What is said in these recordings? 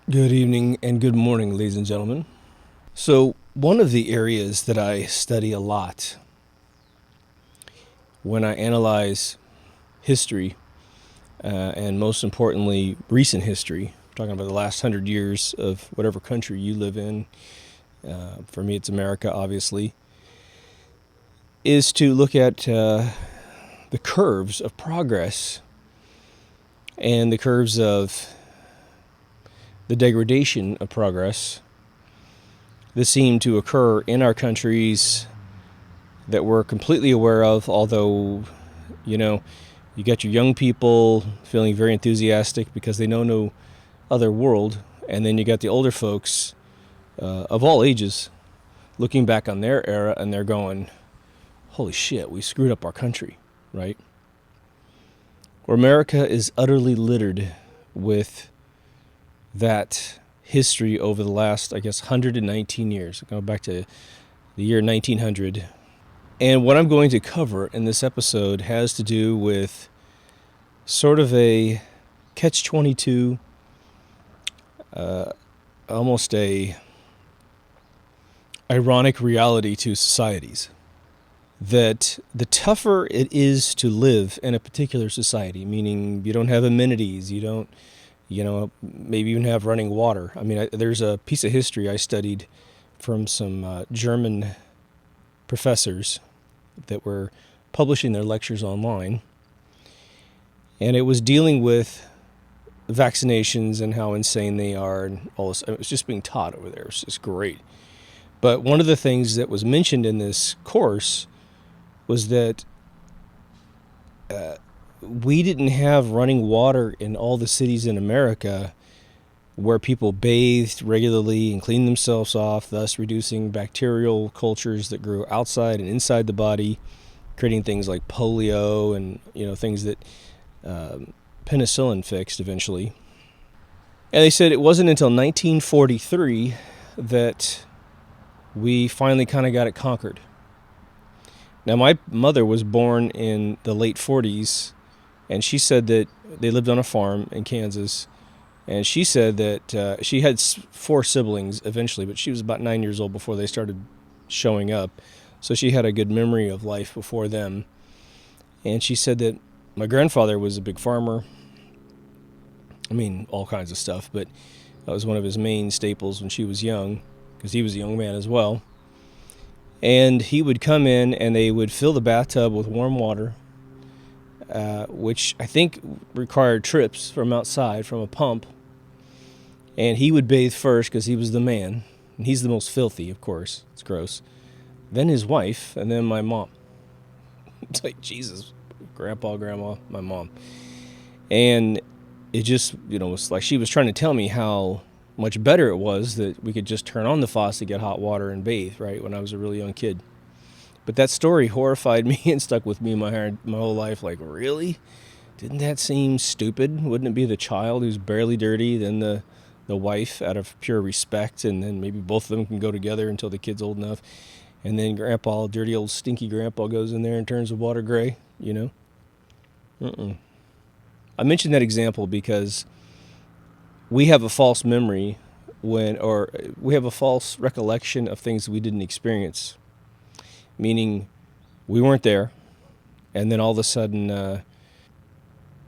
Good evening and good morning, ladies and gentlemen. So, one of the areas that I study a lot when I analyze history, and most importantly, recent history, talking about the last 100 years of whatever country you live in, for me it's America, obviously, is to look at the curves of progress and the curves of the degradation of progress that seem to occur in our countries that we're completely aware of, although, you got your young people feeling very enthusiastic because they know no other world, and then you got the older folks of all ages looking back on their era and they're going, holy shit, we screwed up our country, right? Where America is utterly littered with that history over the last, 119 years, going back to the year 1900. And what I'm going to cover in this episode has to do with sort of a catch-22, almost a ironic reality to societies. That the tougher it is to live in a particular society, meaning you don't have amenities, you don't, maybe even have running water. There's a piece of history I studied from some German professors that were publishing their lectures online, and it was dealing with vaccinations and how insane they are and all this. It was just being taught over there. It was just great. But one of the things that was mentioned in this course was that we didn't have running water in all the cities in America where people bathed regularly and cleaned themselves off, thus reducing bacterial cultures that grew outside and inside the body, creating things like polio and things that penicillin fixed eventually. And they said it wasn't until 1943 that we finally kind of got it conquered. Now, my mother was born in the late 40s, and she said that they lived on a farm in Kansas. And she said that she had 4 siblings eventually, but she was about 9 years old before they started showing up. So she had a good memory of life before them. And she said that my grandfather was a big farmer. All kinds of stuff, but that was one of his main staples when she was young, because he was a young man as well. And he would come in and they would fill the bathtub with warm water, which I think required trips from outside from a pump. And he would bathe first because he was the man. And he's the most filthy, of course. It's gross. Then his wife, and then my mom. It's like, Jesus, grandpa, grandma, my mom. And it just, was like she was trying to tell me how much better it was that we could just turn on the faucet, get hot water, and bathe, right, when I was a really young kid. But that story horrified me and stuck with me my whole life. Like, really? Didn't that seem stupid? Wouldn't it be the child who's barely dirty, then the wife out of pure respect, and then maybe both of them can go together until the kid's old enough, and then grandpa, dirty old stinky grandpa, goes in there and turns the water gray, I mentioned that example because we have a false memory or we have a false recollection of things we didn't experience, meaning we weren't there, and then all of a sudden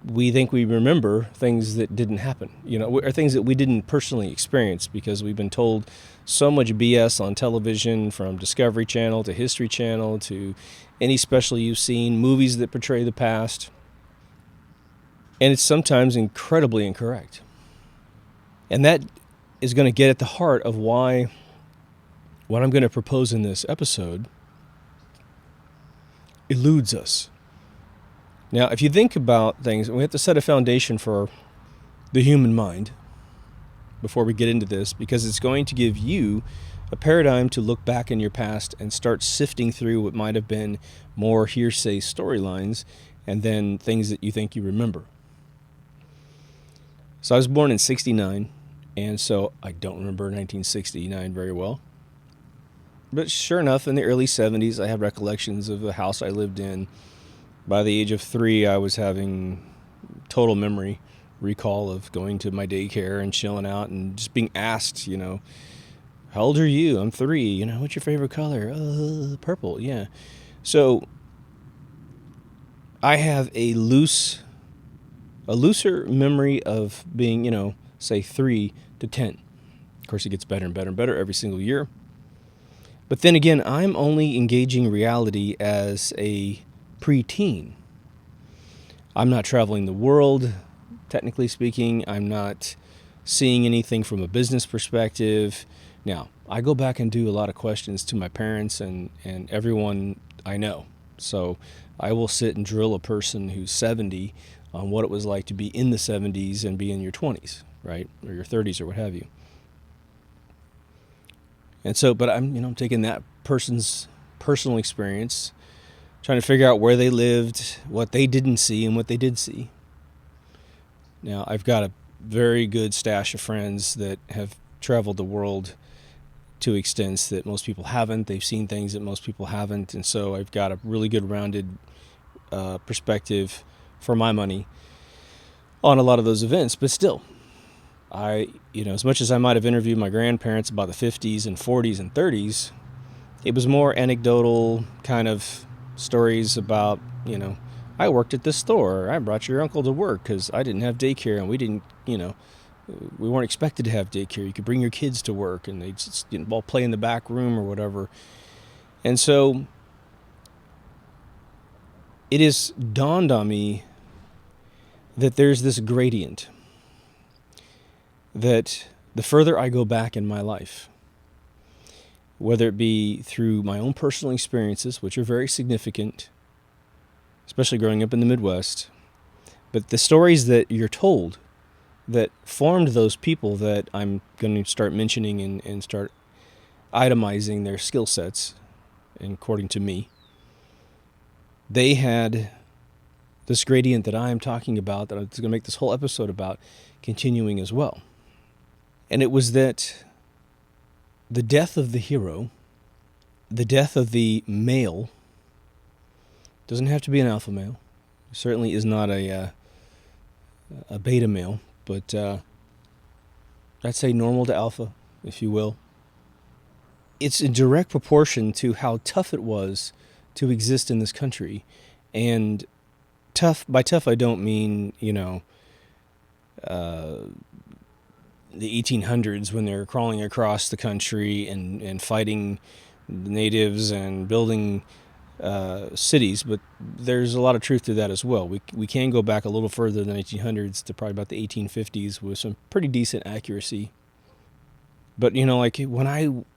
we think we remember things that didn't happen, or things that we didn't personally experience because we've been told so much BS on television, from Discovery Channel to History Channel to any special you've seen, movies that portray the past. And it's sometimes incredibly incorrect. And that is going to get at the heart of why what I'm going to propose in this episode eludes us. Now, if you think about things, we have to set a foundation for the human mind before we get into this, because it's going to give you a paradigm to look back in your past and start sifting through what might have been more hearsay storylines and then things that you think you remember. So I was born in 1969, and so I don't remember 1969 very well. But sure enough, in the early 70s, I have recollections of the house I lived in. By the age of 3, I was having total memory recall of going to my daycare and chilling out and just being asked, how old are you? I'm 3. What's your favorite color? Purple. Yeah. So I have a looser memory of being, say 3 to 10. Of course, it gets better and better and better every single year. But then again, I'm only engaging reality as a preteen. I'm not traveling the world, technically speaking. I'm not seeing anything from a business perspective. Now, I go back and do a lot of questions to my parents and everyone I know. So I will sit and drill a person who's 70 on what it was like to be in the 70s and be in your 20s, right? Or your 30s or what have you. And so, but I'm taking that person's personal experience, trying to figure out where they lived, what they didn't see, and what they did see. Now, I've got a very good stash of friends that have traveled the world to extents that most people haven't. They've seen things that most people haven't. And so I've got a really good rounded perspective for my money on a lot of those events. But still, as much as I might have interviewed my grandparents about the 50s and 40s and 30s, it was more anecdotal kind of stories about, I worked at this store. I brought your uncle to work because I didn't have daycare and we didn't, we weren't expected to have daycare. You could bring your kids to work and they'd just all play in the back room or whatever. And so it has dawned on me that there's this gradient, that the further I go back in my life, whether it be through my own personal experiences, which are very significant, especially growing up in the Midwest, but the stories that you're told that formed those people that I'm going to start mentioning and start itemizing their skill sets, and according to me, they had this gradient that I am talking about, that I'm going to make this whole episode about, continuing as well. And it was that the death of the hero, the death of the male, doesn't have to be an alpha male. It certainly is not a beta male, but I'd say normal to alpha, if you will. It's in direct proportion to how tough it was to exist in this country. And by tough I don't mean, the 1800s when they're crawling across the country and fighting the natives and building cities, but there's a lot of truth to that as well. We can go back a little further than the 1800s to probably about the 1850s with some pretty decent accuracy. But like when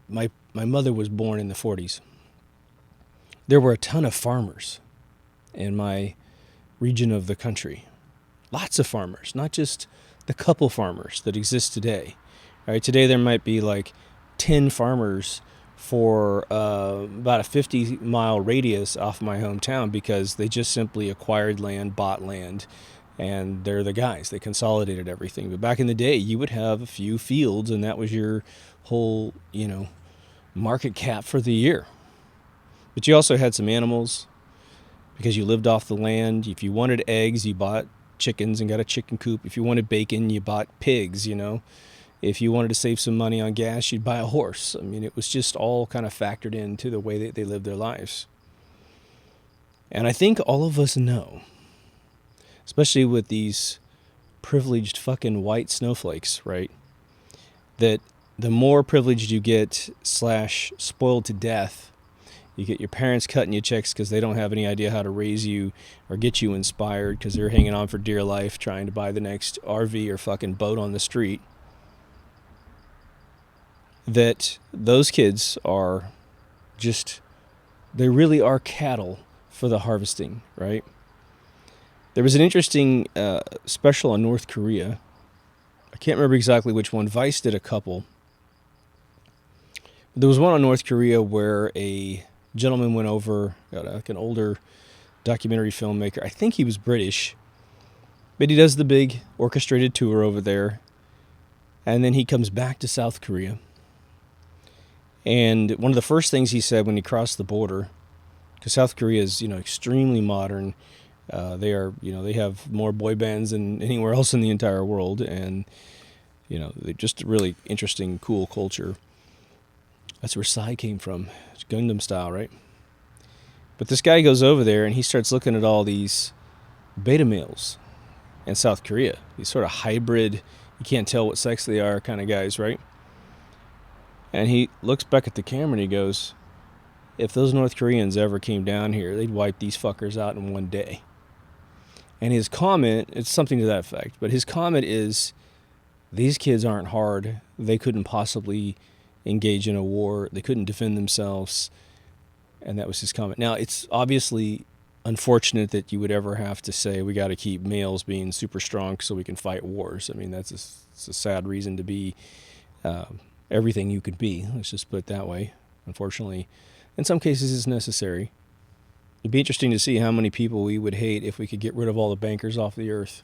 my mother was born in the 40s, there were a ton of farmers in my region of the country. Lots of farmers, not just the couple farmers that exist today. All right, today there might be like 10 farmers for about a 50-mile radius off my hometown because they just simply acquired land, bought land, and they're the guys. They consolidated everything. But back in the day, you would have a few fields, and that was your whole, market cap for the year. But you also had some animals because you lived off the land. If you wanted eggs, you bought chickens and got a chicken coop. If you wanted bacon, you bought pigs, If you wanted to save some money on gas, you'd buy a horse. I mean, it was just all kind of factored into the way that they lived their lives. And I think all of us know, especially with these privileged fucking white snowflakes, right, that the more privileged you get / spoiled to death, you get your parents cutting you checks because they don't have any idea how to raise you or get you inspired because they're hanging on for dear life trying to buy the next RV or fucking boat on the street. That those kids are they really are cattle for the harvesting, right? There was an interesting special on North Korea. I can't remember exactly which one. Vice did a couple. There was one on North Korea where a gentleman went over, like an older documentary filmmaker. I think he was British, but he does the big orchestrated tour over there. And then he comes back to South Korea. And one of the first things he said when he crossed the border, because South Korea is, extremely modern, They are, they have more boy bands than anywhere else in the entire world, and they're just a really interesting, cool culture. That's where Psy came from. It's Gundam style, right? But this guy goes over there and he starts looking at all these beta males in South Korea. These sort of hybrid, you can't tell what sex they are kind of guys, right? And he looks back at the camera and he goes, if those North Koreans ever came down here, they'd wipe these fuckers out in one day. And his comment, it's something to that effect, but his comment is, these kids aren't hard. They couldn't possibly engage in a war. They couldn't defend themselves. And that was his comment. Now, it's obviously unfortunate that you would ever have to say we got to keep males being super strong so we can fight wars. I mean, it's a sad reason to be everything you could be. Let's just put it that way. Unfortunately, in some cases, it's necessary. It'd be interesting to see how many people we would hate if we could get rid of all the bankers off the earth.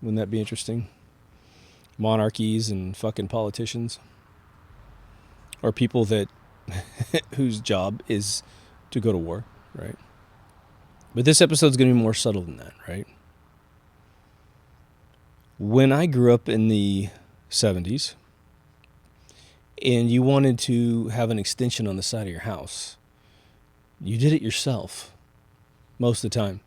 Wouldn't that be interesting? Monarchies and fucking politicians. Or people that whose job is to go to war, right? But this episode's going to be more subtle than that, right? When I grew up in the 70s, and you wanted to have an extension on the side of your house, you did it yourself most of the time.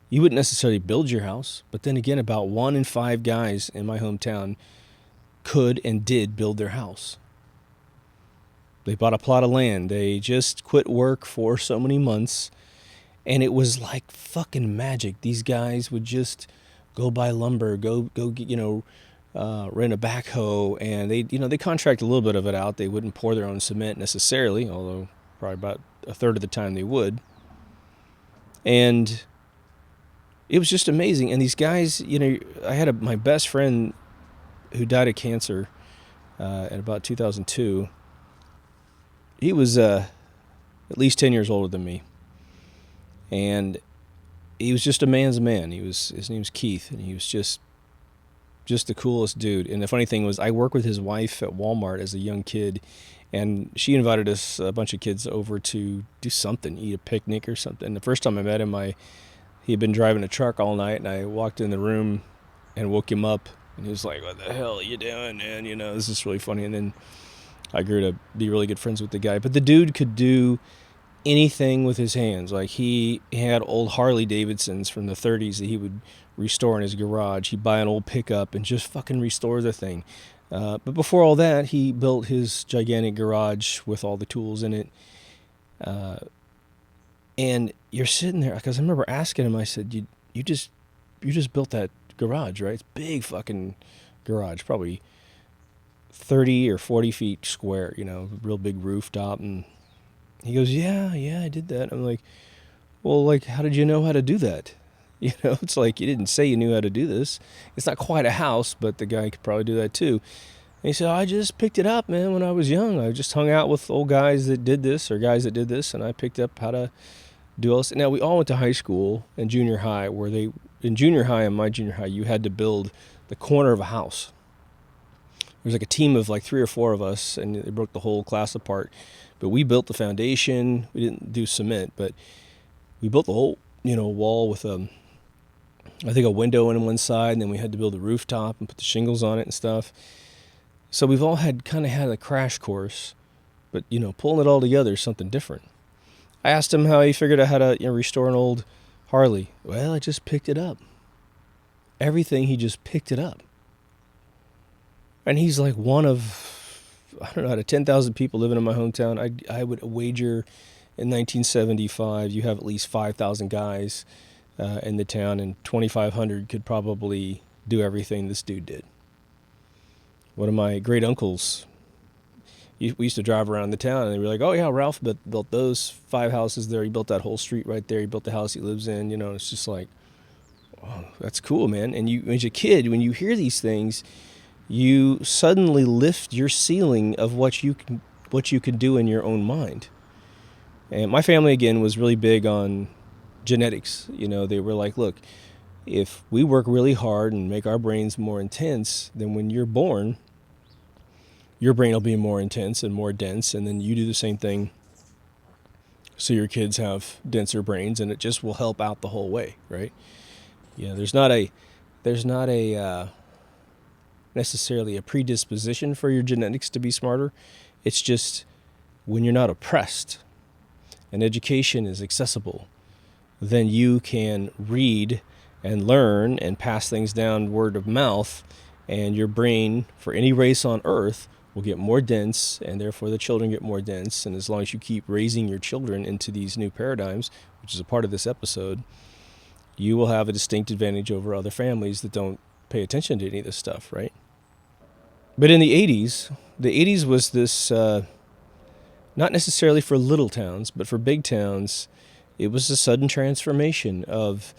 You wouldn't necessarily build your house, but then again, about 1 in 5 guys in my hometown could and did build their house. They bought a plot of land. They just quit work for so many months, and it was like fucking magic. These guys would just go buy lumber, go rent a backhoe, and they contract a little bit of it out. They wouldn't pour their own cement necessarily, although probably about a third of the time they would. And it was just amazing. And these guys, I had my best friend who died of cancer in about 2002. He was at least 10 years older than me. And he was just a man's man. His name was Keith, and he was just the coolest dude. And the funny thing was, I worked with his wife at Walmart as a young kid, and she invited us, a bunch of kids, over to do something, eat a picnic or something. And the first time I met him, he had been driving a truck all night, and I walked in the room and woke him up, and he was like, "What the hell are you doing, man? This is really funny." And then I grew to be really good friends with the guy. But the dude could do anything with his hands. Like, he had old Harley Davidsons from the 30s that he would restore in his garage. He'd buy an old pickup and just fucking restore the thing. But before all that, he built his gigantic garage with all the tools in it. And you're sitting there, because I remember asking him, I said, you just built that garage, right? It's big fucking garage, probably 30 or 40 feet square, real big rooftop. And he goes, yeah, I did that. I'm like, well, like, how did you know how to do that? It's like, you didn't say you knew how to do this. It's not quite a house, but the guy could probably do that too. And he said, I just picked it up, man, when I was young. I just hung out with old guys that did this, or guys that did this, and I picked up how to do all this. Now, we all went to high school and junior high, in junior high and my junior high, you had to build the corner of a house. There was like a team of like 3 or 4 of us, and they broke the whole class apart. But we built the foundation. We didn't do cement, but we built the whole, wall with I think a window on one side, and then we had to build a rooftop and put the shingles on it and stuff. So we've all had a crash course, but pulling it all together is something different. I asked him how he figured out how to restore an old Harley. Well, I just picked it up. Everything, he just picked it up. And he's like one of, I don't know, out of 10,000 people living in my hometown, I would wager in 1975 you have at least 5,000 guys in the town, and 2,500 could probably do everything this dude did. One of my great uncles, we used to drive around the town, and they were like, "Oh yeah, Ralph built those 5 houses there. He built that whole street right there. He built the house he lives in." It's just like, oh, that's cool, man. And you, as a kid, when you hear these things, you suddenly lift your ceiling of what you can do in your own mind. And my family, again, was really big on genetics. They were like, look, if we work really hard and make our brains more intense, then when you're born, your brain will be more intense and more dense, and then you do the same thing. so your kids have denser brains, and it just will help out the whole way, right? There's not a necessarily a predisposition for your genetics to be smarter. It's just when you're not oppressed and education is accessible, then you can read and learn and pass things down word of mouth, and your brain for any race on earth will get more dense, and therefore the children get more dense. And as long as you keep raising your children into these new paradigms, which is a part of this episode, you will have a distinct advantage over other families that don't pay attention to any of this stuff, right? But in the 80s was this, not necessarily for little towns, but for big towns, it was a sudden transformation of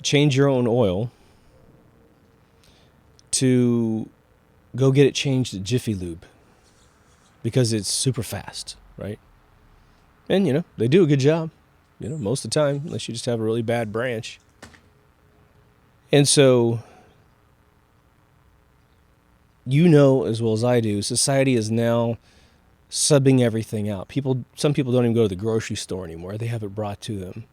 change your own oil to go get it changed at Jiffy Lube because it's super fast, right? And, they do a good job, most of the time, unless you just have a really bad branch. And so, as well as I do, society is now subbing everything out. Some people don't even go to the grocery store anymore. They have it brought to them,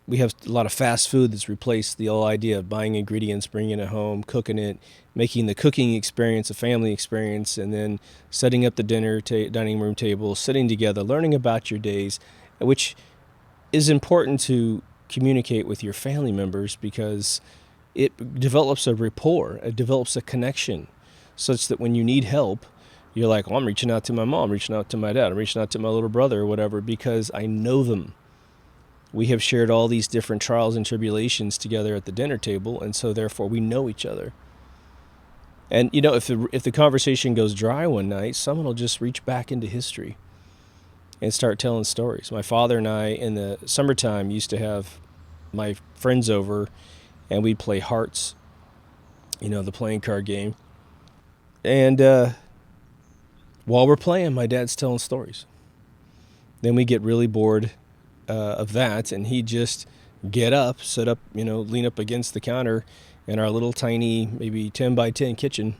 We have a lot of fast food that's replaced the whole idea of buying ingredients, bringing it home, cooking it, making the cooking experience a family experience, and then setting up the dining room table, sitting together, learning about your days, which is important to communicate with your family members because it develops a rapport, it develops a connection, such that when you need help, you're like, I'm reaching out to my mom, I'm reaching out to my dad, I'm reaching out to my little brother or whatever, because I know them. We have shared all these different trials and tribulations together at the dinner table, and so therefore we know each other. And if the conversation goes dry one night, someone will just reach back into history and start telling stories. My father and I, in the summertime, used to have my friends over, and we'd play hearts, the playing card game. And while we're playing, my dad's telling stories. Then we get really bored of that, and he'd just get up, sit up, lean up against the counter in our little tiny, maybe 10 by 10 kitchen,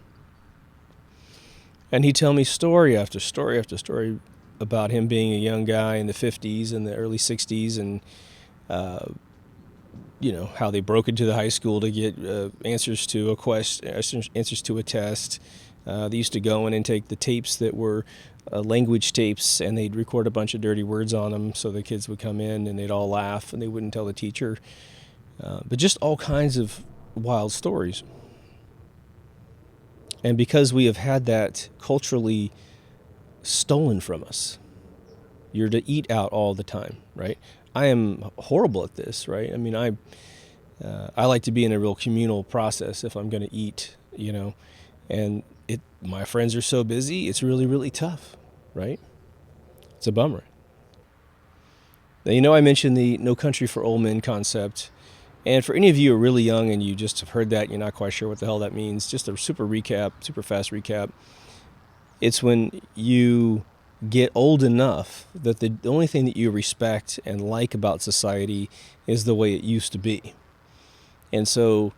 and he'd tell me story after story after story about him being a young guy in the 50s and the early 60s, and how they broke into the high school to get answers to a test. They used to go in and take the tapes that were language tapes, and they'd record a bunch of dirty words on them, so the kids would come in and they'd all laugh and they wouldn't tell the teacher. But just all kinds of wild stories. And because we have had that culturally stolen from us, you're to eat out all the time, right? I am horrible at this, right? I mean, I like to be in a real communal process if I'm going to eat, and my friends are so busy, it's really, really tough, right? It's a bummer. Now, I mentioned the No Country for Old Men concept, and for any of you who are really young and you just have heard that and you're not quite sure what the hell that means, just a super fast recap. It's when you get old enough that the only thing that you respect and like about society is the way it used to be. And so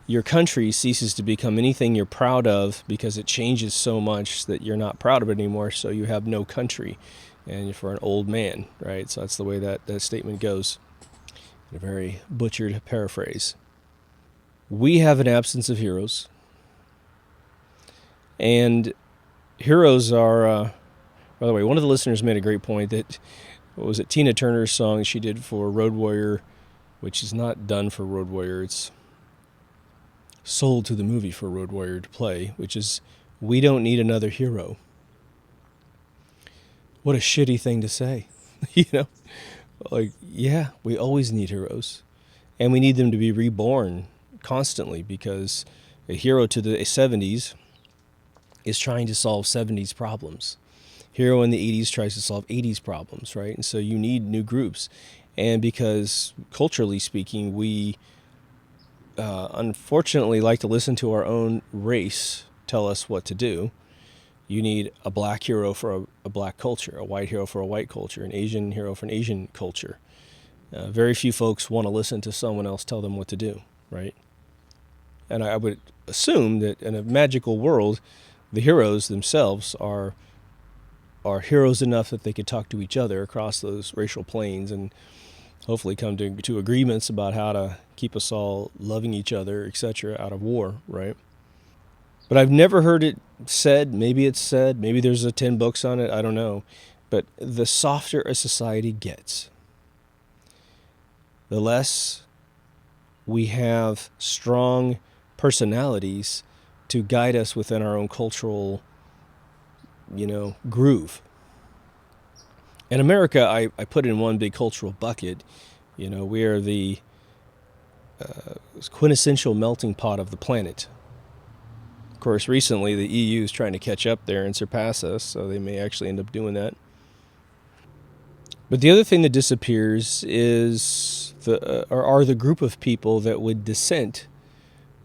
your country ceases to become anything you're proud of because it changes so much that you're not proud of it anymore, so you have no country, and for an old man, right? So that's the way that statement goes, in a very butchered paraphrase. We have an absence of heroes, and heroes are, by the way, one of the listeners made a great point that, what was it, Tina Turner's song she did for Road Warrior, which is not done for Road Warrior, it's sold to the movie for Road Warrior to play, which is, we don't need another hero. What a shitty thing to say. Yeah, we always need heroes, and we need them to be reborn constantly, because a hero to the 70s is trying to solve 70s problems. Hero in the 80s tries to solve 80s problems, right? And so you need new groups. And because culturally speaking, we unfortunately like to listen to our own race tell us what to do. You need a black hero for a black culture, a white hero for a white culture, an Asian hero for an Asian culture. Very few folks want to listen to someone else tell them what to do, right? And I would assume that in a magical world, the heroes themselves are are heroes enough that they could talk to each other across those racial planes and hopefully come to agreements about how to keep us all loving each other, etc., out of war, right? But I've never heard it said. Maybe it's said. Maybe there's 10 books on it. I don't know. But the softer a society gets, the less we have strong personalities to guide us within our own cultural, groove. And America, I put in one big cultural bucket. We are the quintessential melting pot of the planet. Of course, recently the EU is trying to catch up there and surpass us, so they may actually end up doing that. But the other thing that disappears is are the group of people that would dissent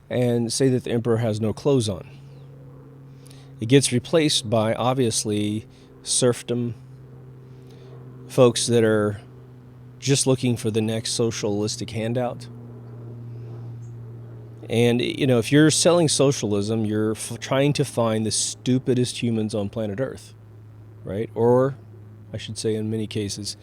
and say that the emperor has no clothes on. It gets replaced by, obviously, serfdom, folks that are just looking for the next socialistic handout. And, if you're selling socialism, you're trying to find the stupidest humans on planet Earth, right? Or, I should say, in many cases,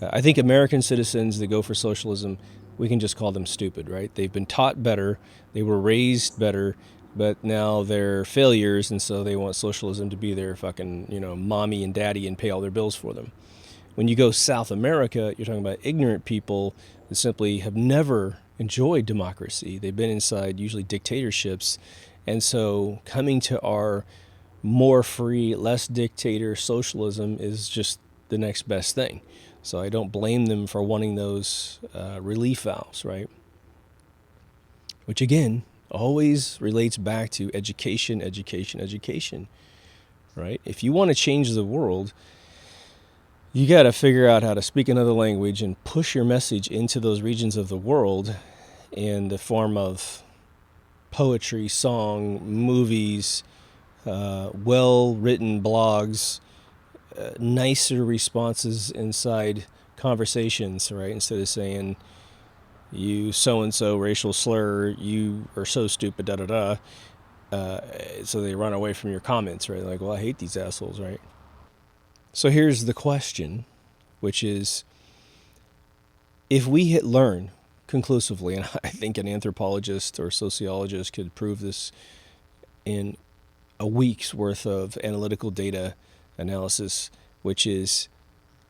I think American citizens that go for socialism, we can just call them stupid, right? They've been taught better, they were raised better, but now they're failures, and so they want socialism to be their fucking, mommy and daddy and pay all their bills for them. When you go South America, you're talking about ignorant people that simply have never enjoyed democracy. They've been inside usually dictatorships, and so coming to our more free, less dictator socialism is just the next best thing. So I don't blame them for wanting those relief valves, right? Which again, always relates back to education, education, education, right? If you want to change the world, you got to figure out how to speak another language and push your message into those regions of the world in the form of poetry, song, movies, well-written blogs, nicer responses inside conversations, right? Instead of saying, you so-and-so racial slur, you are so stupid, da-da-da. So they run away from your comments, right? Like, well, I hate these assholes, right? So here's the question, which is, if we learn conclusively, and I think an anthropologist or sociologist could prove this in a week's worth of analytical data analysis, which is,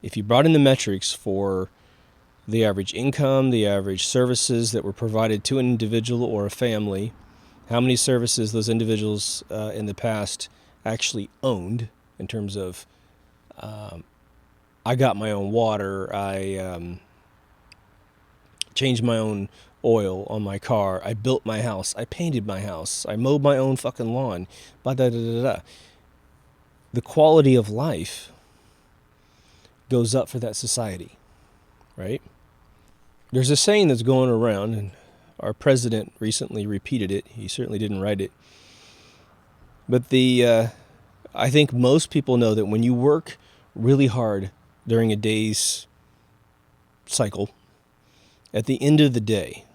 if you brought in the metrics for the average income, the average services that were provided to an individual or a family, how many services those individuals in the past actually owned in terms of I got my own water, I changed my own oil on my car, I built my house, I painted my house, I mowed my own fucking lawn, da-da-da-da-da. The quality of life goes up for that society, right? There's a saying that's going around, and our president recently repeated it. He certainly didn't write it. But I think most people know that when you work really hard during a day's cycle, at the end of the day,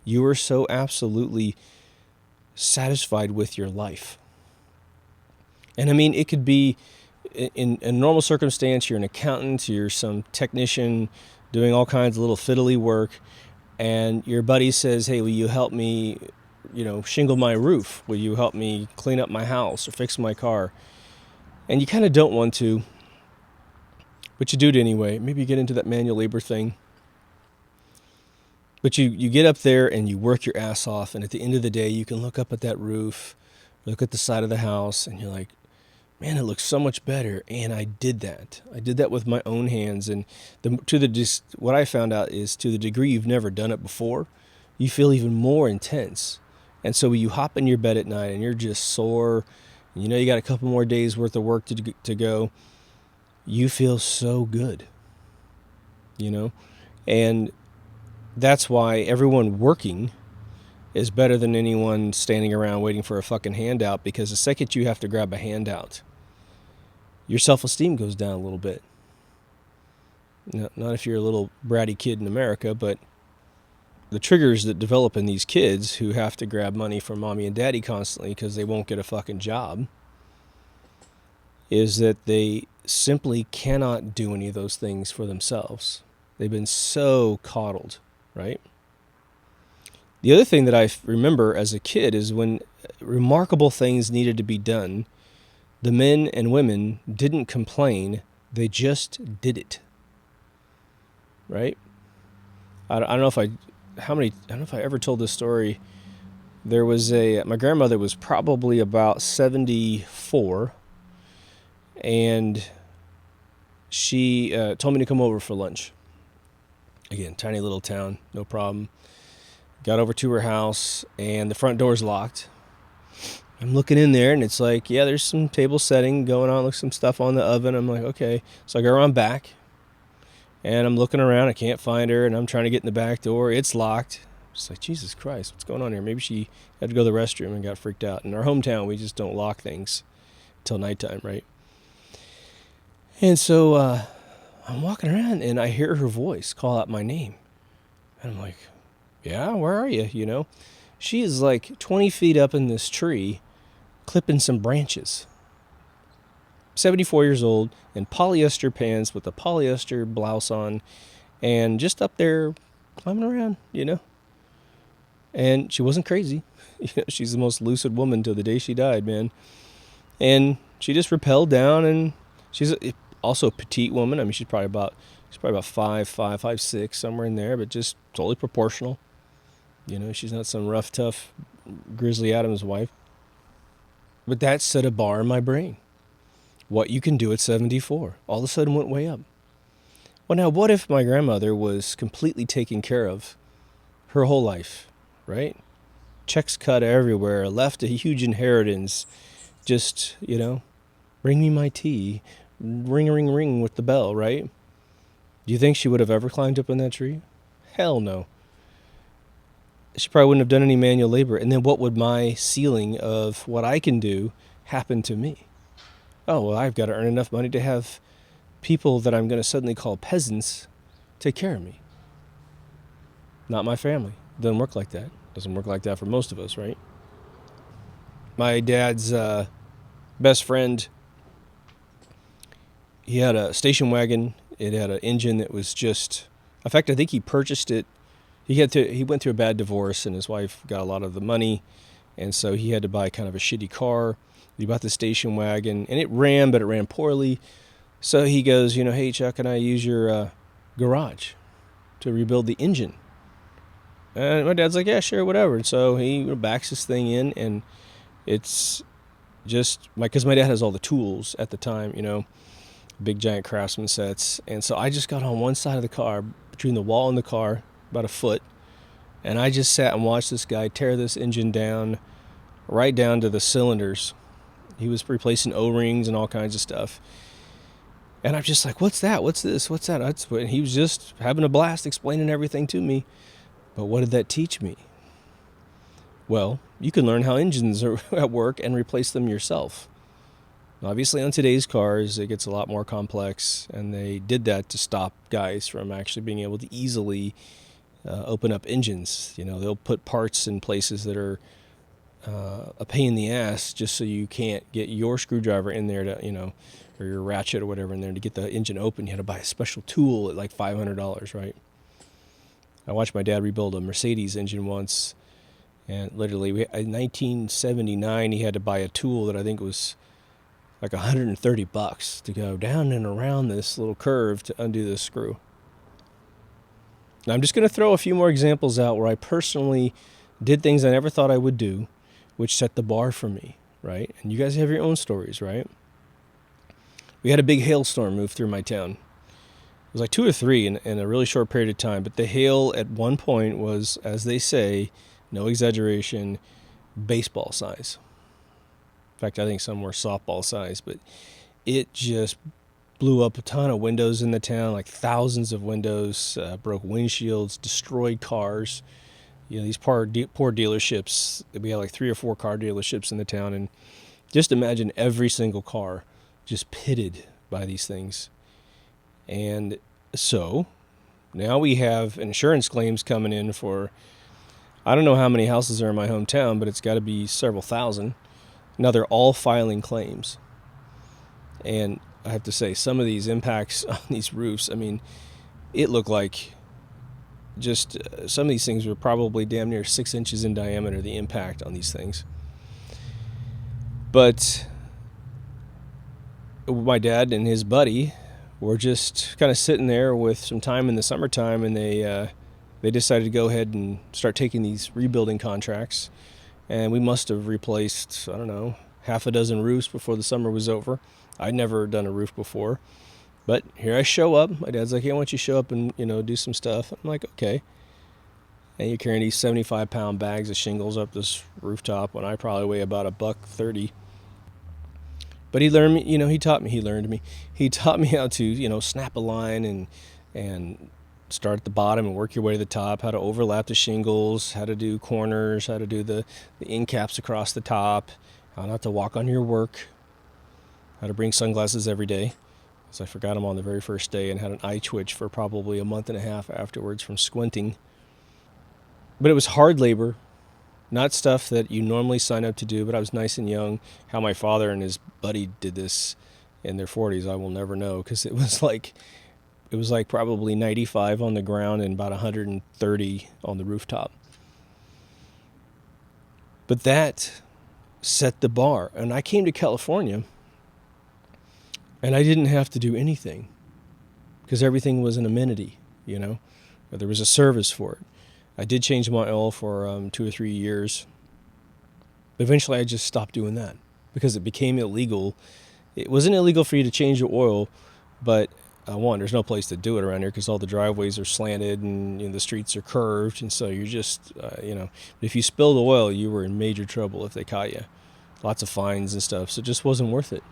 you are so absolutely satisfied with your life. And I mean, it could be in a normal circumstance, you're an accountant, you're some technician doing all kinds of little fiddly work, and your buddy says, hey, will you help me, shingle my roof? Will you help me clean up my house or fix my car? And you kind of don't want to, but you do it anyway. Maybe you get into that manual labor thing. But you get up there and you work your ass off, and at the end of the day, you can look up at that roof, look at the side of the house, and you're like, man, it looks so much better, and I did that. I did that with my own hands, and what I found out is, to the degree you've never done it before, you feel even more intense. And so when you hop in your bed at night and you're just sore, you got a couple more days worth of work to go, you feel so good, and that's why everyone working is better than anyone standing around waiting for a fucking handout, because the second you have to grab a handout, your self-esteem goes down a little bit. Not if you're a little bratty kid in America, but the triggers that develop in these kids who have to grab money from mommy and daddy constantly because they won't get a fucking job is that they simply cannot do any of those things for themselves. They've been so coddled, right? The other thing that I remember as a kid is when remarkable things needed to be done, the men and women didn't complain, they just did it, right? I don't know if I ever told this story. There was my grandmother was probably about 74, and she told me to come over for lunch. Again, tiny little town, no problem. Got over to her house, and the front door's locked. I'm looking in there, and it's like, yeah, there's some table setting going on, like some stuff on the oven. I'm like, okay. So I go around back, and I'm looking around. I can't find her, and I'm trying to get in the back door. It's locked. It's like, Jesus Christ, what's going on here? Maybe she had to go to the restroom and got freaked out. In our hometown, we just don't lock things till nighttime, right? And so I'm walking around, and I hear her voice call out my name. And I'm like, yeah, where are you? You know, she is like 20 feet up in this tree clipping some branches. 74 years old in polyester pants with a polyester blouse on and just up there climbing around, you know. And she wasn't crazy. You know, she's the most lucid woman till the day she died, man. And she just rappelled down, and she's also a petite woman. I mean, she's probably about 5'6", somewhere in there, but just totally proportional. You know, she's not some rough, tough Grizzly Adams wife. But that set a bar in my brain. What you can do at 74 all of a sudden went way up. Well, now, what if my grandmother was completely taken care of her whole life, right? Checks cut everywhere, left a huge inheritance, just, you know, bring me my tea, ring, ring, ring with the bell, right? Do you think she would have ever climbed up in that tree? Hell no. She probably wouldn't have done any manual labor. And then what would my ceiling of what I can do happen to me? Oh, well, I've got to earn enough money to have people that I'm going to suddenly call peasants take care of me. Not my family. Doesn't work like that. Doesn't work like that for most of us, right? My dad's best friend, he had a station wagon. It had an engine that was just... In fact, I think he purchased it. He went through a bad divorce, and his wife got a lot of the money, and so he had to buy kind of a shitty car. He bought the station wagon, and it ran, but it ran poorly. So he goes, you know, hey, Chuck, can I use your garage to rebuild the engine? And my dad's like, yeah, sure, whatever. And so he backs this thing in, and it's just... because my dad has all the tools at the time, you know, big giant Craftsman sets. And so I just got on one side of the car, between the wall and the car, about a foot, and I just sat and watched this guy tear this engine down, right down to the cylinders. He was replacing O-rings and all kinds of stuff. And I'm just like, what's that? What's this? What's that? And he was just having a blast explaining everything to me. But what did that teach me? Well, you can learn how engines are at work and replace them yourself. Obviously, on today's cars, it gets a lot more complex, and they did that to stop guys from actually being able to easily open up engines. You know, they'll put parts in places that are a pain in the ass just so you can't get your screwdriver in there to, you know, or your ratchet or whatever in there to get the engine open. You had to buy a special tool at like $500, right? I watched my dad rebuild a Mercedes engine once, and literally in 1979 he had to buy a tool that I think was like $130 to go down and around this little curve to undo this screw. Now, I'm just going to throw a few more examples out where I personally did things I never thought I would do, which set the bar for me, right? And you guys have your own stories, right? We had a big hailstorm move through my town. It was like 2 or 3 in a really short period of time, but the hail at one point was, as they say, no exaggeration, baseball size. In fact, I think some were softball size, but it just blew up a ton of windows in the town, like thousands of windows, broke windshields, destroyed cars. You know, these poor dealerships, we had like 3 or 4 car dealerships in the town, and just imagine every single car just pitted by these things. And so now we have insurance claims coming in for, I don't know how many houses are in my hometown, but it's got to be several thousand. Now they're all filing claims. And I have to say, some of these impacts on these roofs, I mean, it looked like just some of these things were probably damn near 6 inches in diameter, the impact on these things. But my dad and his buddy were just kind of sitting there with some time in the summertime, and they decided to go ahead and start taking these rebuilding contracts. And we must have replaced, I don't know, half a dozen roofs before the summer was over. I'd never done a roof before. But here I show up. My dad's like, hey, why don't you show up and, do some stuff? I'm like, okay. And you're carrying these 75-pound bags of shingles up this rooftop when I probably weigh about $130. But he learned me, he taught me. He taught me how to, snap a line and start at the bottom and work your way to the top, how to overlap the shingles, how to do corners, how to do the end caps across the top, how not to walk on your work, how to bring sunglasses every day. So I forgot them on the very first day and had an eye twitch for probably a month and a half afterwards from squinting. But it was hard labor, not stuff that you normally sign up to do, but I was nice and young. How my father and his buddy did this in their 40s, I will never know, because it was like probably 95 on the ground and about 130 on the rooftop. But that set the bar. And I came to California, and I didn't have to do anything because everything was an amenity, There was a service for it. I did change my oil for 2 or 3 years. But eventually I just stopped doing that because it became illegal. It wasn't illegal for you to change your oil, but one, there's no place to do it around here because all the driveways are slanted and the streets are curved. And so you're just, if you spilled oil, you were in major trouble if they caught you. Lots of fines and stuff. So it just wasn't worth it.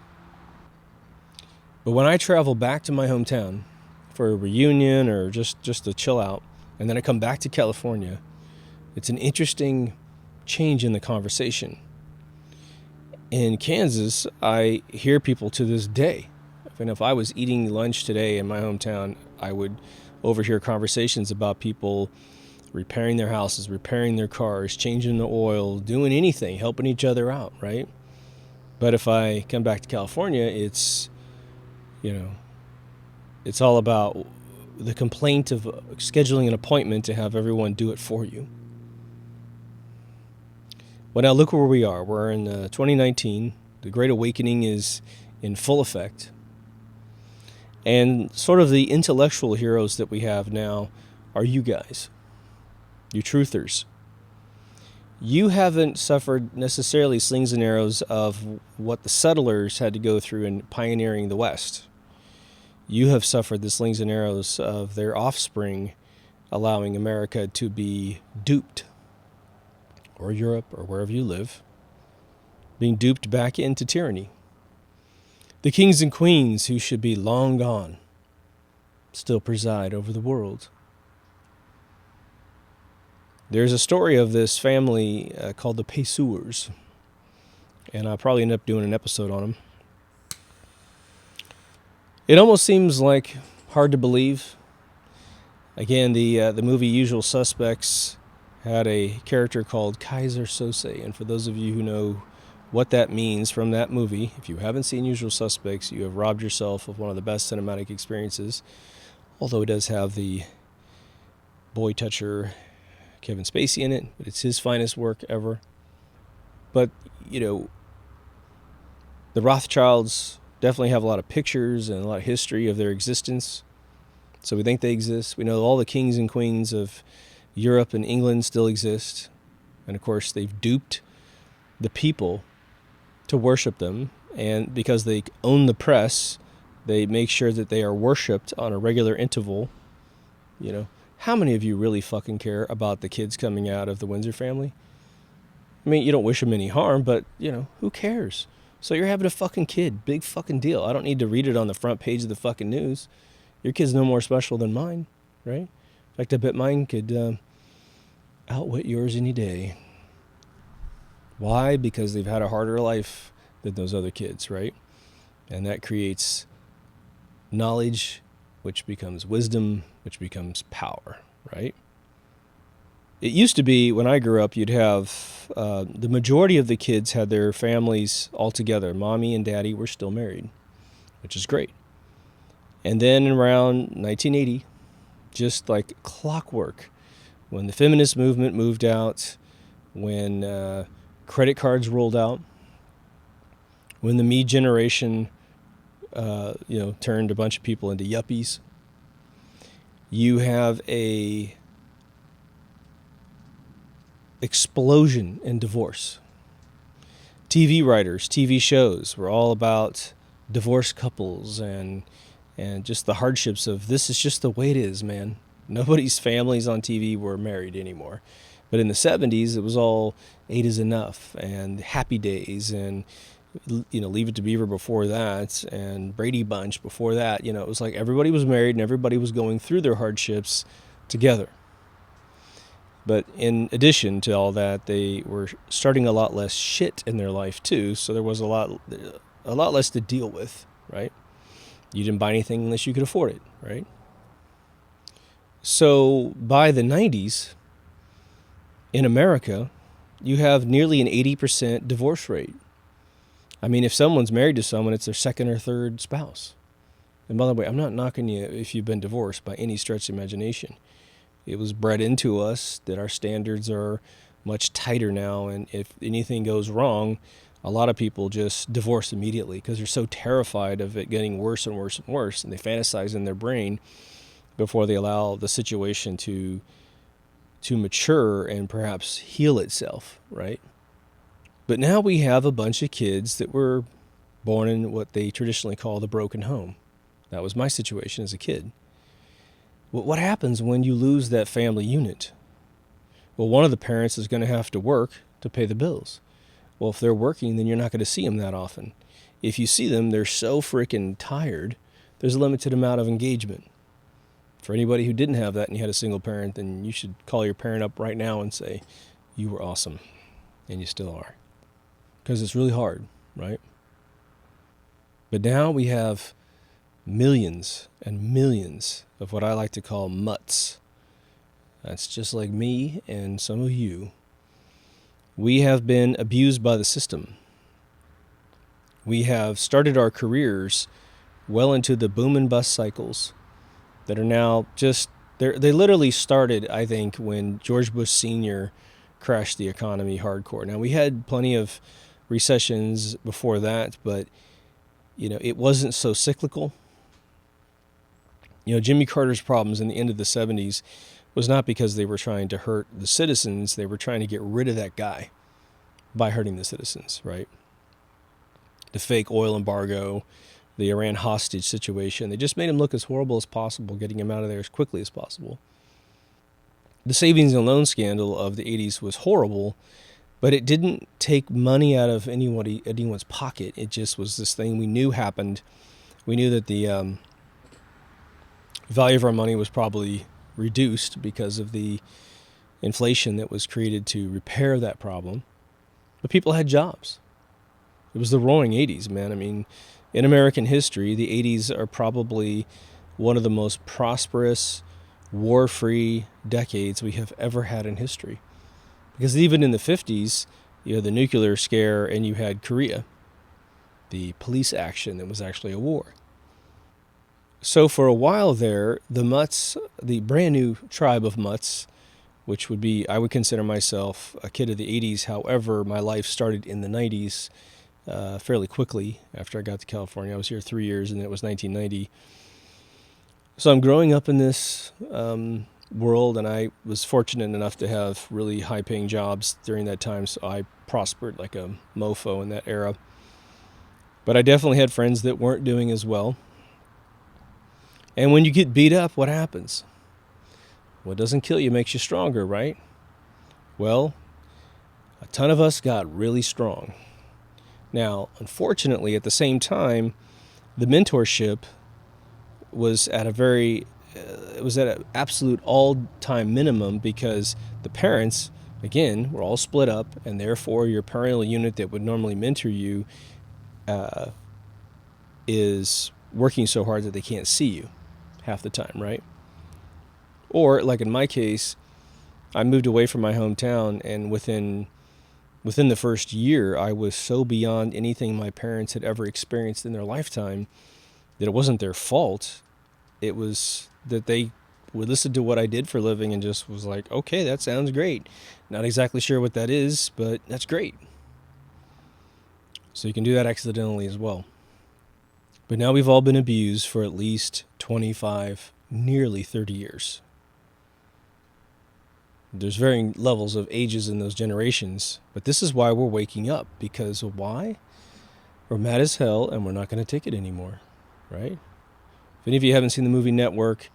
But when I travel back to my hometown for a reunion or just to chill out, and then I come back to California, it's an interesting change in the conversation. In Kansas, I hear people to this day. And if I was eating lunch today in my hometown, I would overhear conversations about people repairing their houses, repairing their cars, changing the oil, doing anything, helping each other out, right? But if I come back to California, it's all about the complaint of scheduling an appointment to have everyone do it for you. Well, now look where we are. We're in 2019. The Great Awakening is in full effect. And sort of the intellectual heroes that we have now are you guys, you truthers. You haven't suffered necessarily slings and arrows of what the settlers had to go through in pioneering the West. You have suffered the slings and arrows of their offspring allowing America to be duped, or Europe, or wherever you live, being duped back into tyranny. The kings and queens who should be long gone still preside over the world. There's a story of this family called the Pessours, and I'll probably end up doing an episode on them. It almost seems like hard to believe. Again, the movie Usual Suspects had a character called Kaiser Sose, and for those of you who know what that means from that movie, if you haven't seen Usual Suspects, you have robbed yourself of one of the best cinematic experiences, although it does have the boy toucher Kevin Spacey in it, but it's his finest work ever. But, the Rothschilds definitely have a lot of pictures and a lot of history of their existence. So we think they exist. We know all the kings and queens of Europe and England still exist. And of course, they've duped the people to worship them. And because they own the press, they make sure that they are worshipped on a regular interval. How many of you really fucking care about the kids coming out of the Windsor family? I mean, you don't wish them any harm, but, who cares? So you're having a fucking kid. Big fucking deal. I don't need to read it on the front page of the fucking news. Your kid's no more special than mine, right? In fact, I bet mine could outwit yours any day. Why? Because they've had a harder life than those other kids, right? And that creates knowledge, which becomes wisdom, which becomes power, right? It used to be, when I grew up, you'd have the majority of the kids had their families all together. Mommy and daddy were still married. which is great. And then around 1980, just like clockwork, when the feminist movement moved out, when credit cards rolled out, when the me generation, turned a bunch of people into yuppies, you have a explosion in divorce. TV writers, TV shows were all about divorced couples and just the hardships of this is just the way it is, man. Nobody's families on TV were married anymore. But in the 70s, it was all 8 is enough and Happy Days and Leave It to Beaver before that and Brady Bunch before that. It was like everybody was married and everybody was going through their hardships together. But in addition to all that, they were starting a lot less shit in their life too, so there was a lot less to deal with, right? You didn't buy anything unless you could afford it, right? So by the 90s, in America, you have nearly an 80% divorce rate. I mean, if someone's married to someone, it's their second or third spouse. And by the way, I'm not knocking you if you've been divorced by any stretch of imagination. It was bred into us that our standards are much tighter now, and if anything goes wrong, a lot of people just divorce immediately because they're so terrified of it getting worse and worse and worse, and they fantasize in their brain before they allow the situation to mature and perhaps heal itself, right? But now we have a bunch of kids that were born in what they traditionally call the broken home. That was my situation as a kid. What happens when you lose that family unit? Well, one of the parents is going to have to work to pay the bills. Well, if they're working, then you're not going to see them that often. If you see them, they're so freaking tired, there's a limited amount of engagement. For anybody who didn't have that and you had a single parent, then you should call your parent up right now and say, you were awesome, and you still are. Because it's really hard, right? But now we have millions and millions of what I like to call mutts. That's just like me and some of you. We have been abused by the system. We have started our careers well into the boom and bust cycles that are now they literally started, I think, when George Bush Sr. crashed the economy hardcore. Now, we had plenty of recessions before that, but, it wasn't so cyclical. Jimmy Carter's problems in the end of the 70s was not because they were trying to hurt the citizens. They were trying to get rid of that guy by hurting the citizens, right? The fake oil embargo, the Iran hostage situation. They just made him look as horrible as possible, getting him out of there as quickly as possible. The savings and loan scandal of the 80s was horrible, but it didn't take money out of anyone's pocket. It just was this thing we knew happened. We knew that the value of our money was probably reduced because of the inflation that was created to repair that problem. But people had jobs. It was the roaring 80s, man. I mean, in American history, the 80s are probably one of the most prosperous, war-free decades we have ever had in history. Because even in the 50s, you had the nuclear scare and you had Korea, the police action that was actually a war. So for a while there, the mutts, the brand new tribe of mutts, which would be, I would consider myself a kid of the 80s. However, my life started in the 90s fairly quickly after I got to California. I was here 3 years, and then it was 1990. So I'm growing up in this world, and I was fortunate enough to have really high-paying jobs during that time, so I prospered like a mofo in that era. But I definitely had friends that weren't doing as well. And when you get beat up, what happens? What doesn't kill you makes you stronger, right? Well, a ton of us got really strong. Now, unfortunately, at the same time, the mentorship was at an absolute all-time minimum because the parents, again, were all split up, and therefore your parental unit that would normally mentor you is working so hard that they can't see you half the time, right? Or, like in my case, I moved away from my hometown, and within the first year, I was so beyond anything my parents had ever experienced in their lifetime that it wasn't their fault. It was that they would listen to what I did for a living and just was like, okay, that sounds great. Not exactly sure what that is, but that's great. So you can do that accidentally as well. But now we've all been abused for at least 25, nearly 30 years. There's varying levels of ages in those generations, but this is why we're waking up. Because why? We're mad as hell and we're not going to take it anymore, right? If any of you haven't seen the movie Network,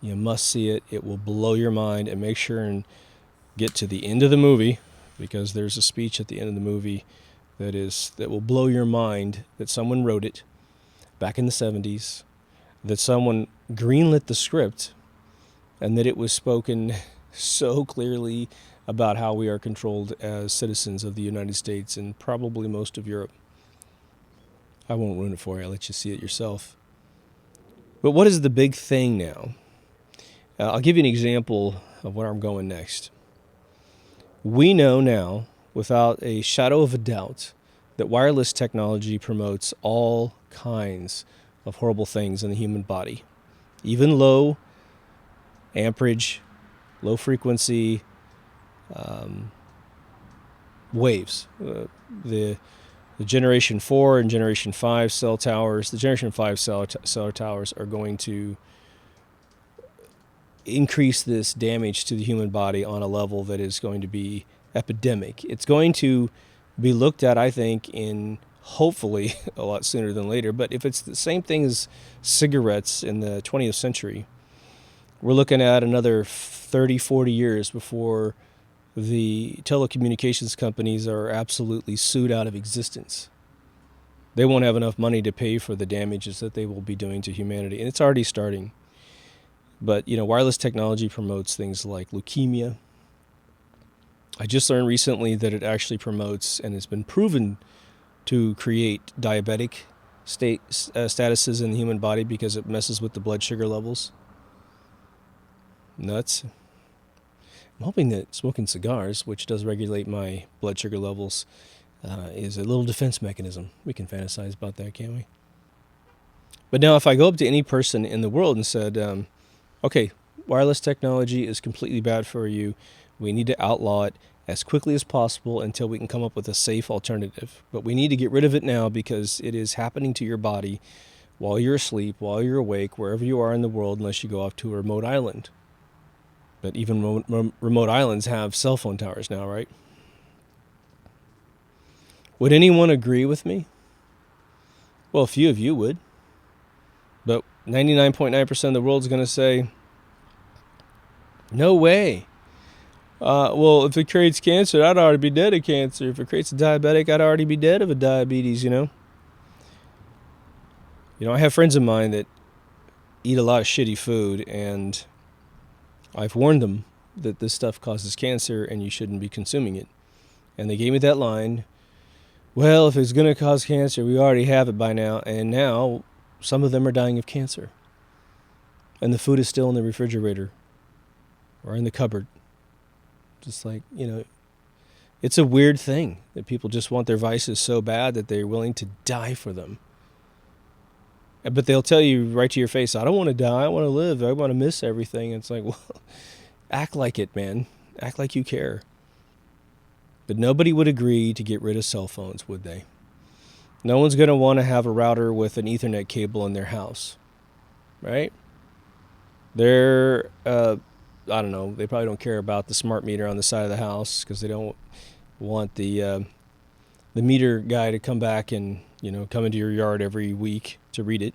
you must see it. It will blow your mind, and make sure and get to the end of the movie, because there's a speech at the end of the movie that will blow your mind, that someone wrote it back in the 70s, that someone greenlit the script, and that it was spoken so clearly about how we are controlled as citizens of the United States and probably most of Europe. I won't ruin it for you. I'll let you see it yourself. But what is the big thing now? I'll give you an example of where I'm going next. We know now, without a shadow of a doubt, that wireless technology promotes all kinds of horrible things in the human body. Even low amperage, low frequency waves. The Generation 4 and Generation 5 cell towers, the Generation 5 cell towers are going to increase this damage to the human body on a level that is going to be epidemic. It's going to be looked at, I think, in hopefully a lot sooner than later. But if it's the same thing as cigarettes in the 20th century, we're looking at another 30, 40 years before the telecommunications companies are absolutely sued out of existence. They won't have enough money to pay for the damages that they will be doing to humanity. And it's already starting. But, wireless technology promotes things like leukemia. I just learned recently that it actually promotes, and has been proven to create diabetic statuses in the human body because it messes with the blood sugar levels. Nuts. I'm hoping that smoking cigars, which does regulate my blood sugar levels, is a little defense mechanism. We can fantasize about that, can't we? But now if I go up to any person in the world and said, okay, wireless technology is completely bad for you. We need to outlaw it as quickly as possible until we can come up with a safe alternative. But we need to get rid of it now because it is happening to your body while you're asleep, while you're awake, wherever you are in the world, unless you go off to a remote island. But even remote islands have cell phone towers now, right? Would anyone agree with me? Well, a few of you would. But 99.9% of the world is going to say, no way. Well, if it creates cancer, I'd already be dead of cancer. If it creates a diabetic, I'd already be dead of a diabetes, I have friends of mine that eat a lot of shitty food, and I've warned them that this stuff causes cancer and you shouldn't be consuming it. And they gave me that line, well, if it's going to cause cancer, we already have it by now. And now some of them are dying of cancer. And the food is still in the refrigerator or in the cupboard. Just like, it's a weird thing that people just want their vices so bad that they're willing to die for them. But they'll tell you right to your face, I don't want to die, I want to live, I want to miss everything. It's like, well, act like it, man. Act like you care. But nobody would agree to get rid of cell phones, would they? No one's going to want to have a router with an Ethernet cable in their house, right? They're, I don't know, they probably don't care about the smart meter on the side of the house because they don't want the meter guy to come back and, come into your yard every week to read it.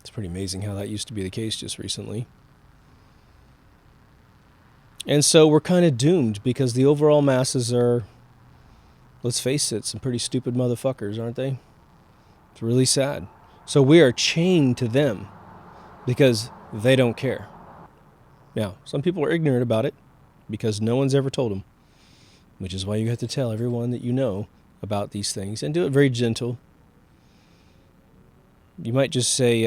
It's pretty amazing how that used to be the case just recently. And so we're kind of doomed because the overall masses are, let's face it, some pretty stupid motherfuckers, aren't they? It's really sad. So we are chained to them because they don't care. Now, some people are ignorant about it because no one's ever told them, which is why you have to tell everyone that you know about these things and do it very gentle. You might just say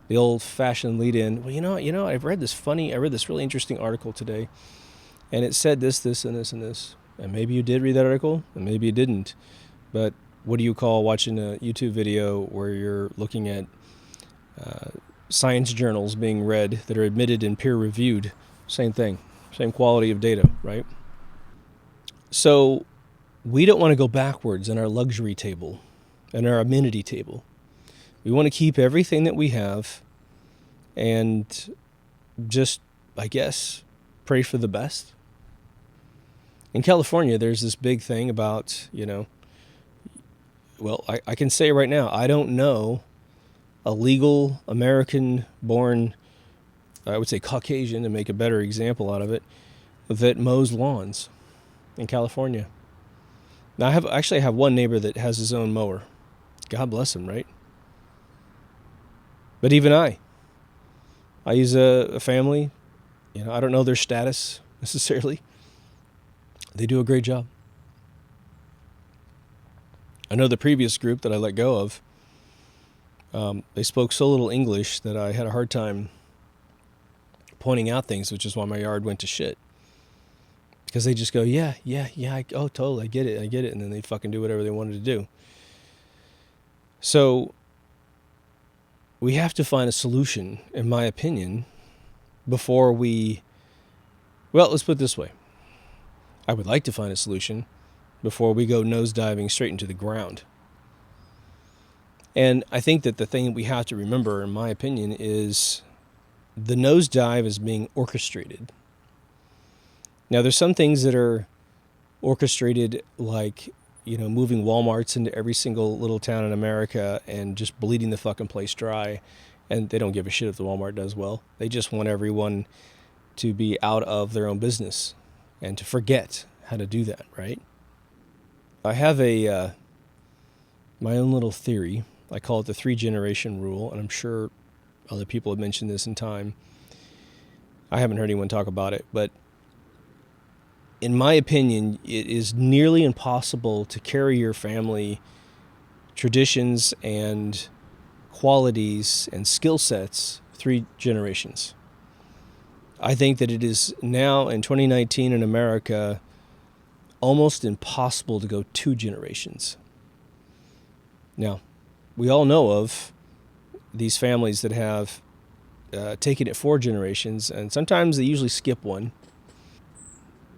the old-fashioned lead-in, well, I read this really interesting article today, and it said this, and this, and this. And maybe you did read that article, and maybe you didn't. But what do you call watching a YouTube video where you're looking at science journals being read that are admitted and peer reviewed? Same thing, same quality of data, right? So we don't want to go backwards in our luxury table and our amenity table. We want to keep everything that we have and just, I guess, pray for the best. In California, there's this big thing about, well, I can say right now, I don't know a legal American-born, I would say Caucasian to make a better example out of it, that mows lawns in California. Now, I actually have one neighbor that has his own mower. God bless him, right? But even I use a family. I don't know their status necessarily. They do a great job. I know the previous group that I let go of, they spoke so little English that I had a hard time pointing out things, which is why my yard went to shit. Because they just go, yeah, oh, totally, I get it. And then they fucking do whatever they wanted to do. So we have to find a solution, in my opinion, before let's put it this way. I would like to find a solution before we go nosediving straight into the ground. And I think that the thing that we have to remember, in my opinion, is the nosedive is being orchestrated. Now, there's some things that are orchestrated, like, moving Walmarts into every single little town in America and just bleeding the fucking place dry. And they don't give a shit if the Walmart does well. They just want everyone to be out of their own business and to forget how to do that, right? I have my own little theory. I call it the 3-generation rule, and I'm sure other people have mentioned this in time. I haven't heard anyone talk about it, but in my opinion, it is nearly impossible to carry your family traditions and qualities and skill sets 3 generations. I think that it is now in 2019 in America almost impossible to go 2 generations. Now, we all know of these families that have taken it 4 generations, and sometimes they usually skip one.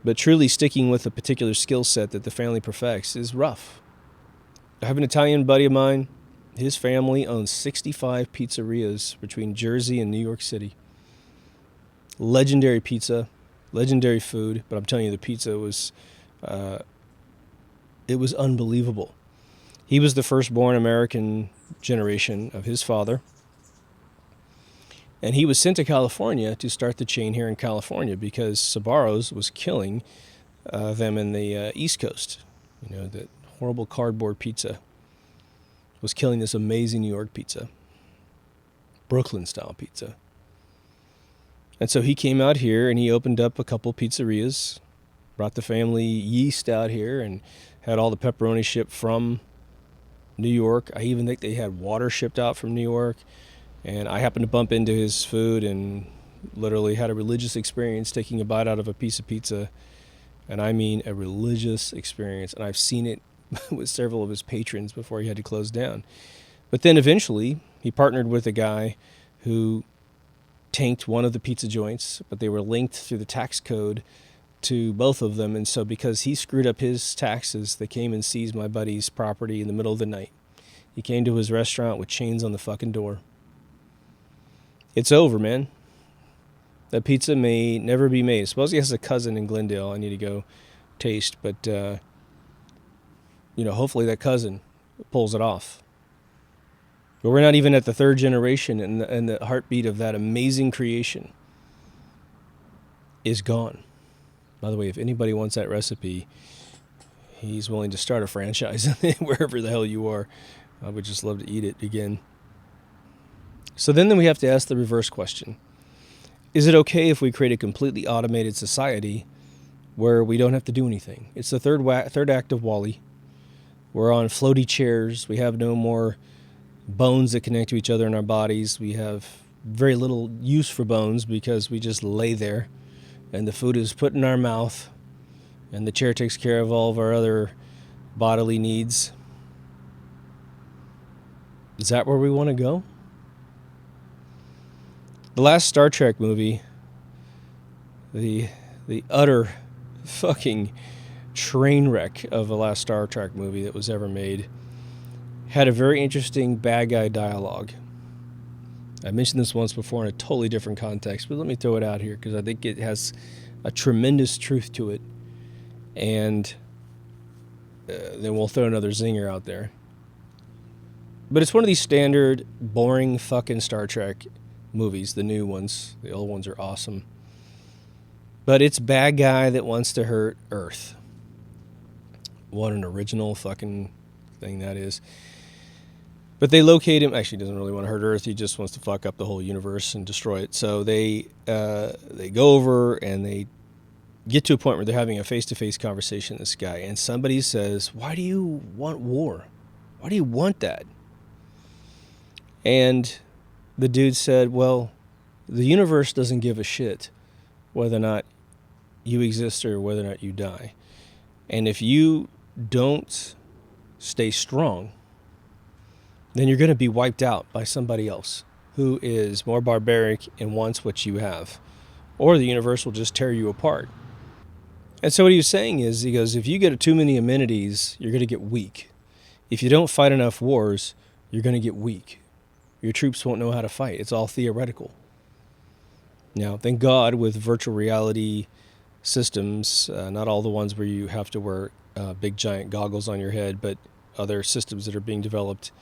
But truly sticking with a particular skill set that the family perfects is rough. I have an Italian buddy of mine. His family owns 65 pizzerias between Jersey and New York City. Legendary pizza, legendary food, but I'm telling you, the pizza was, it was unbelievable. He was the firstborn American generation of his father. And he was sent to California to start the chain here in California because Sbarro's was killing them in the East Coast. That horrible cardboard pizza was killing this amazing New York pizza, Brooklyn-style pizza. And so he came out here and he opened up a couple pizzerias, brought the family yeast out here, and had all the pepperoni shipped from New York. I even think they had water shipped out from New York. And I happened to bump into his food and literally had a religious experience taking a bite out of a piece of pizza. And I mean a religious experience. And I've seen it with several of his patrons before he had to close down. But then eventually he partnered with a guy who tanked one of the pizza joints, but they were linked through the tax code to both of them. And so because he screwed up his taxes, they came and seized my buddy's property in the middle of the night. He came to his restaurant with chains on the fucking door. It's over, man. That pizza may never be made. Suppose he has a cousin in Glendale I need to go taste, but hopefully that cousin pulls it off. But we're not even at the 3rd generation, and the heartbeat of that amazing creation is gone. By the way, if anybody wants that recipe, he's willing to start a franchise wherever the hell you are. I would just love to eat it again. So then we have to ask the reverse question. Is it okay if we create a completely automated society where we don't have to do anything? It's the third act of WALL-E. We're on floaty chairs. We have no more bones that connect to each other in our bodies. We have very little use for bones because we just lay there and the food is put in our mouth and the chair takes care of all of our other bodily needs. Is that where we want to go? The last Star Trek movie, the utter fucking train wreck of the last Star Trek movie that was ever made, had a very interesting bad guy dialogue. I mentioned this once before in a totally different context, but let me throw it out here because I think it has a tremendous truth to it. And then we'll throw another zinger out there. But it's one of these standard, boring fucking Star Trek movies, the new ones. The old ones are awesome. But it's bad guy that wants to hurt Earth. What an original fucking thing that is. But they locate him. Actually, he doesn't really want to hurt Earth. He just wants to fuck up the whole universe and destroy it. So they go over and they get to a point where they're having a face-to-face conversation with this guy. And somebody says, "Why do you want war? Why do you want that?" And the dude said, "Well, the universe doesn't give a shit whether or not you exist or whether or not you die. And if you don't stay strong, then you're going to be wiped out by somebody else who is more barbaric and wants what you have. Or the universe will just tear you apart." And so what he was saying is, he goes, if you get too many amenities, you're going to get weak. If you don't fight enough wars, you're going to get weak. Your troops won't know how to fight. It's all theoretical. Now, thank God with virtual reality systems, not all the ones where you have to wear big giant goggles on your head, but other systems that are being developed,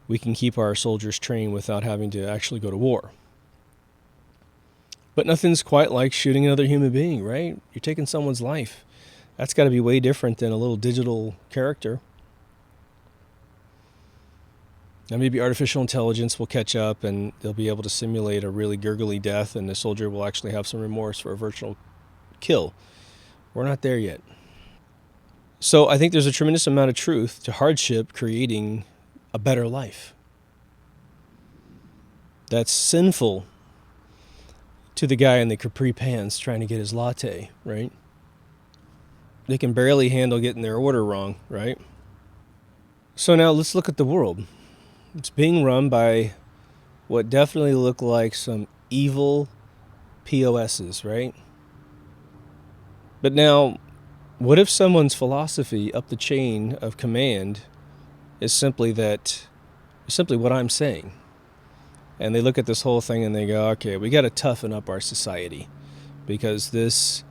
we can keep our soldiers trained without having to actually go to war. But nothing's quite like shooting another human being, right? You're taking someone's life. That's got to be way different than a little digital character. Now maybe artificial intelligence will catch up and they'll be able to simulate a really gurgly death and the soldier will actually have some remorse for a virtual kill. We're not there yet. So I think there's a tremendous amount of truth to hardship creating a better life. That's sinful to the guy in the capri pants trying to get his latte, right? They can barely handle getting their order wrong, right? So now let's look at the world. It's being run by what definitely look like some evil POSs, right? But now, what if someone's philosophy up the chain of command is simply what I'm saying? And they look at this whole thing and they go, okay, we got to toughen up our society because this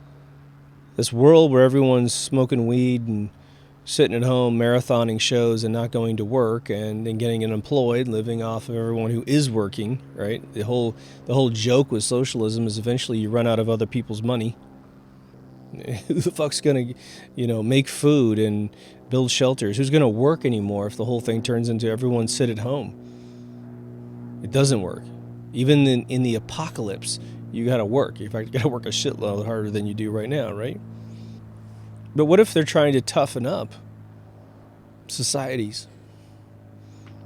world where everyone's smoking weed and sitting at home marathoning shows and not going to work and then getting unemployed, living off of everyone who is working, right? The whole joke with socialism is eventually you run out of other people's money. Who the fuck's going to, make food and build shelters? Who's going to work anymore if the whole thing turns into everyone sit at home? It doesn't work. Even in the apocalypse, you got to work. In fact, you got to work a shitload harder than you do right now, right? But what if they're trying to toughen up societies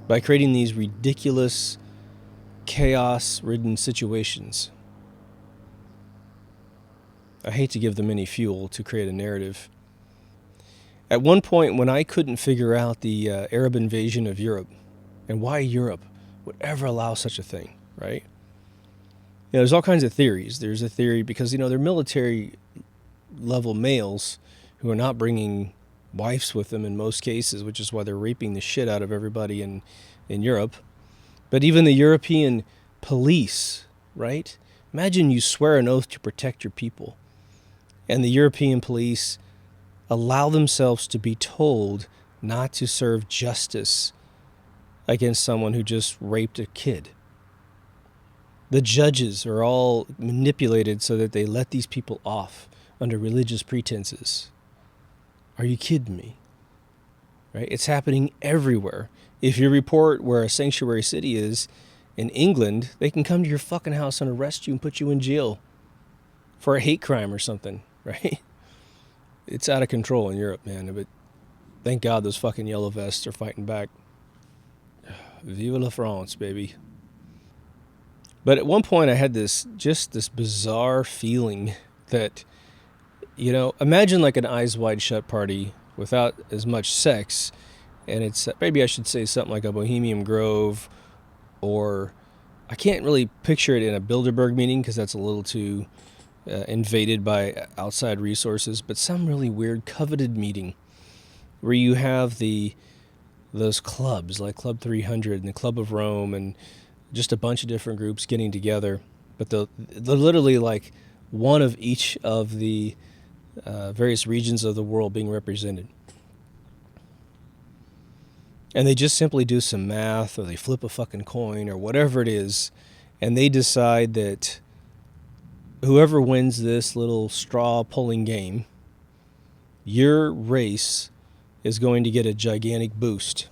by creating these ridiculous, chaos-ridden situations? I hate to give them any fuel to create a narrative. At one point, when I couldn't figure out the Arab invasion of Europe and why Europe would ever allow such a thing, right? There's all kinds of theories. There's a theory because, they're military-level males who are not bringing wives with them in most cases, which is why they're raping the shit out of everybody in Europe. But even the European police, right? Imagine you swear an oath to protect your people, and the European police allow themselves to be told not to serve justice against someone who just raped a kid. The judges are all manipulated so that they let these people off under religious pretenses. Are you kidding me? Right? It's happening everywhere. If you report where a sanctuary city is in England, they can come to your fucking house and arrest you and put you in jail for a hate crime or something, right? It's out of control in Europe, man. But thank God those fucking yellow vests are fighting back. Vive la France, baby. But at one point I had this bizarre feeling that, imagine like an Eyes Wide Shut party without as much sex and it's maybe I should say something like a Bohemian Grove, or I can't really picture it in a Bilderberg meeting because that's a little too invaded by outside resources, but some really weird coveted meeting where you have those clubs like Club 300 and the Club of Rome and just a bunch of different groups getting together, but they're literally like one of each of the various regions of the world being represented. And they just simply do some math, or they flip a fucking coin, or whatever it is, and they decide that whoever wins this little straw pulling game, your race is going to get a gigantic boost.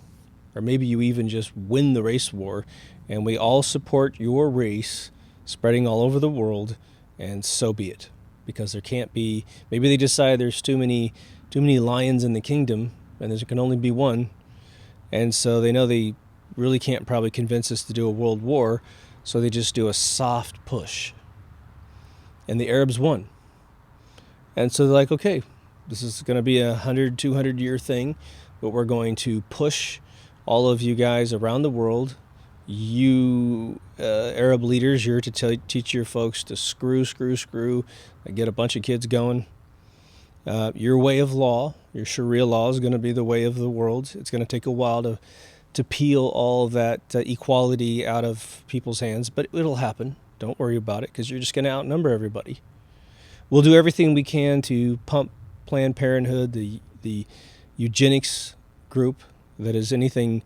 Or maybe you even just win the race war, and we all support your race spreading all over the world, and so be it. Because there can't be, maybe they decide there's too many lions in the kingdom, and there can only be one. And so they know they really can't probably convince us to do a world war, so they just do a soft push. And the Arabs won. And so they're like, okay, this is going to be a 100, 200 year thing, but we're going to push all of you guys around the world. You Arab leaders, you're to teach your folks to screw, get a bunch of kids going. Your way of law, your Sharia law, is going to be the way of the world. It's going to take a while to peel all of that equality out of people's hands, but it'll happen. Don't worry about it, because you're just going to outnumber everybody. We'll do everything we can to pump Planned Parenthood, the eugenics group that is anything.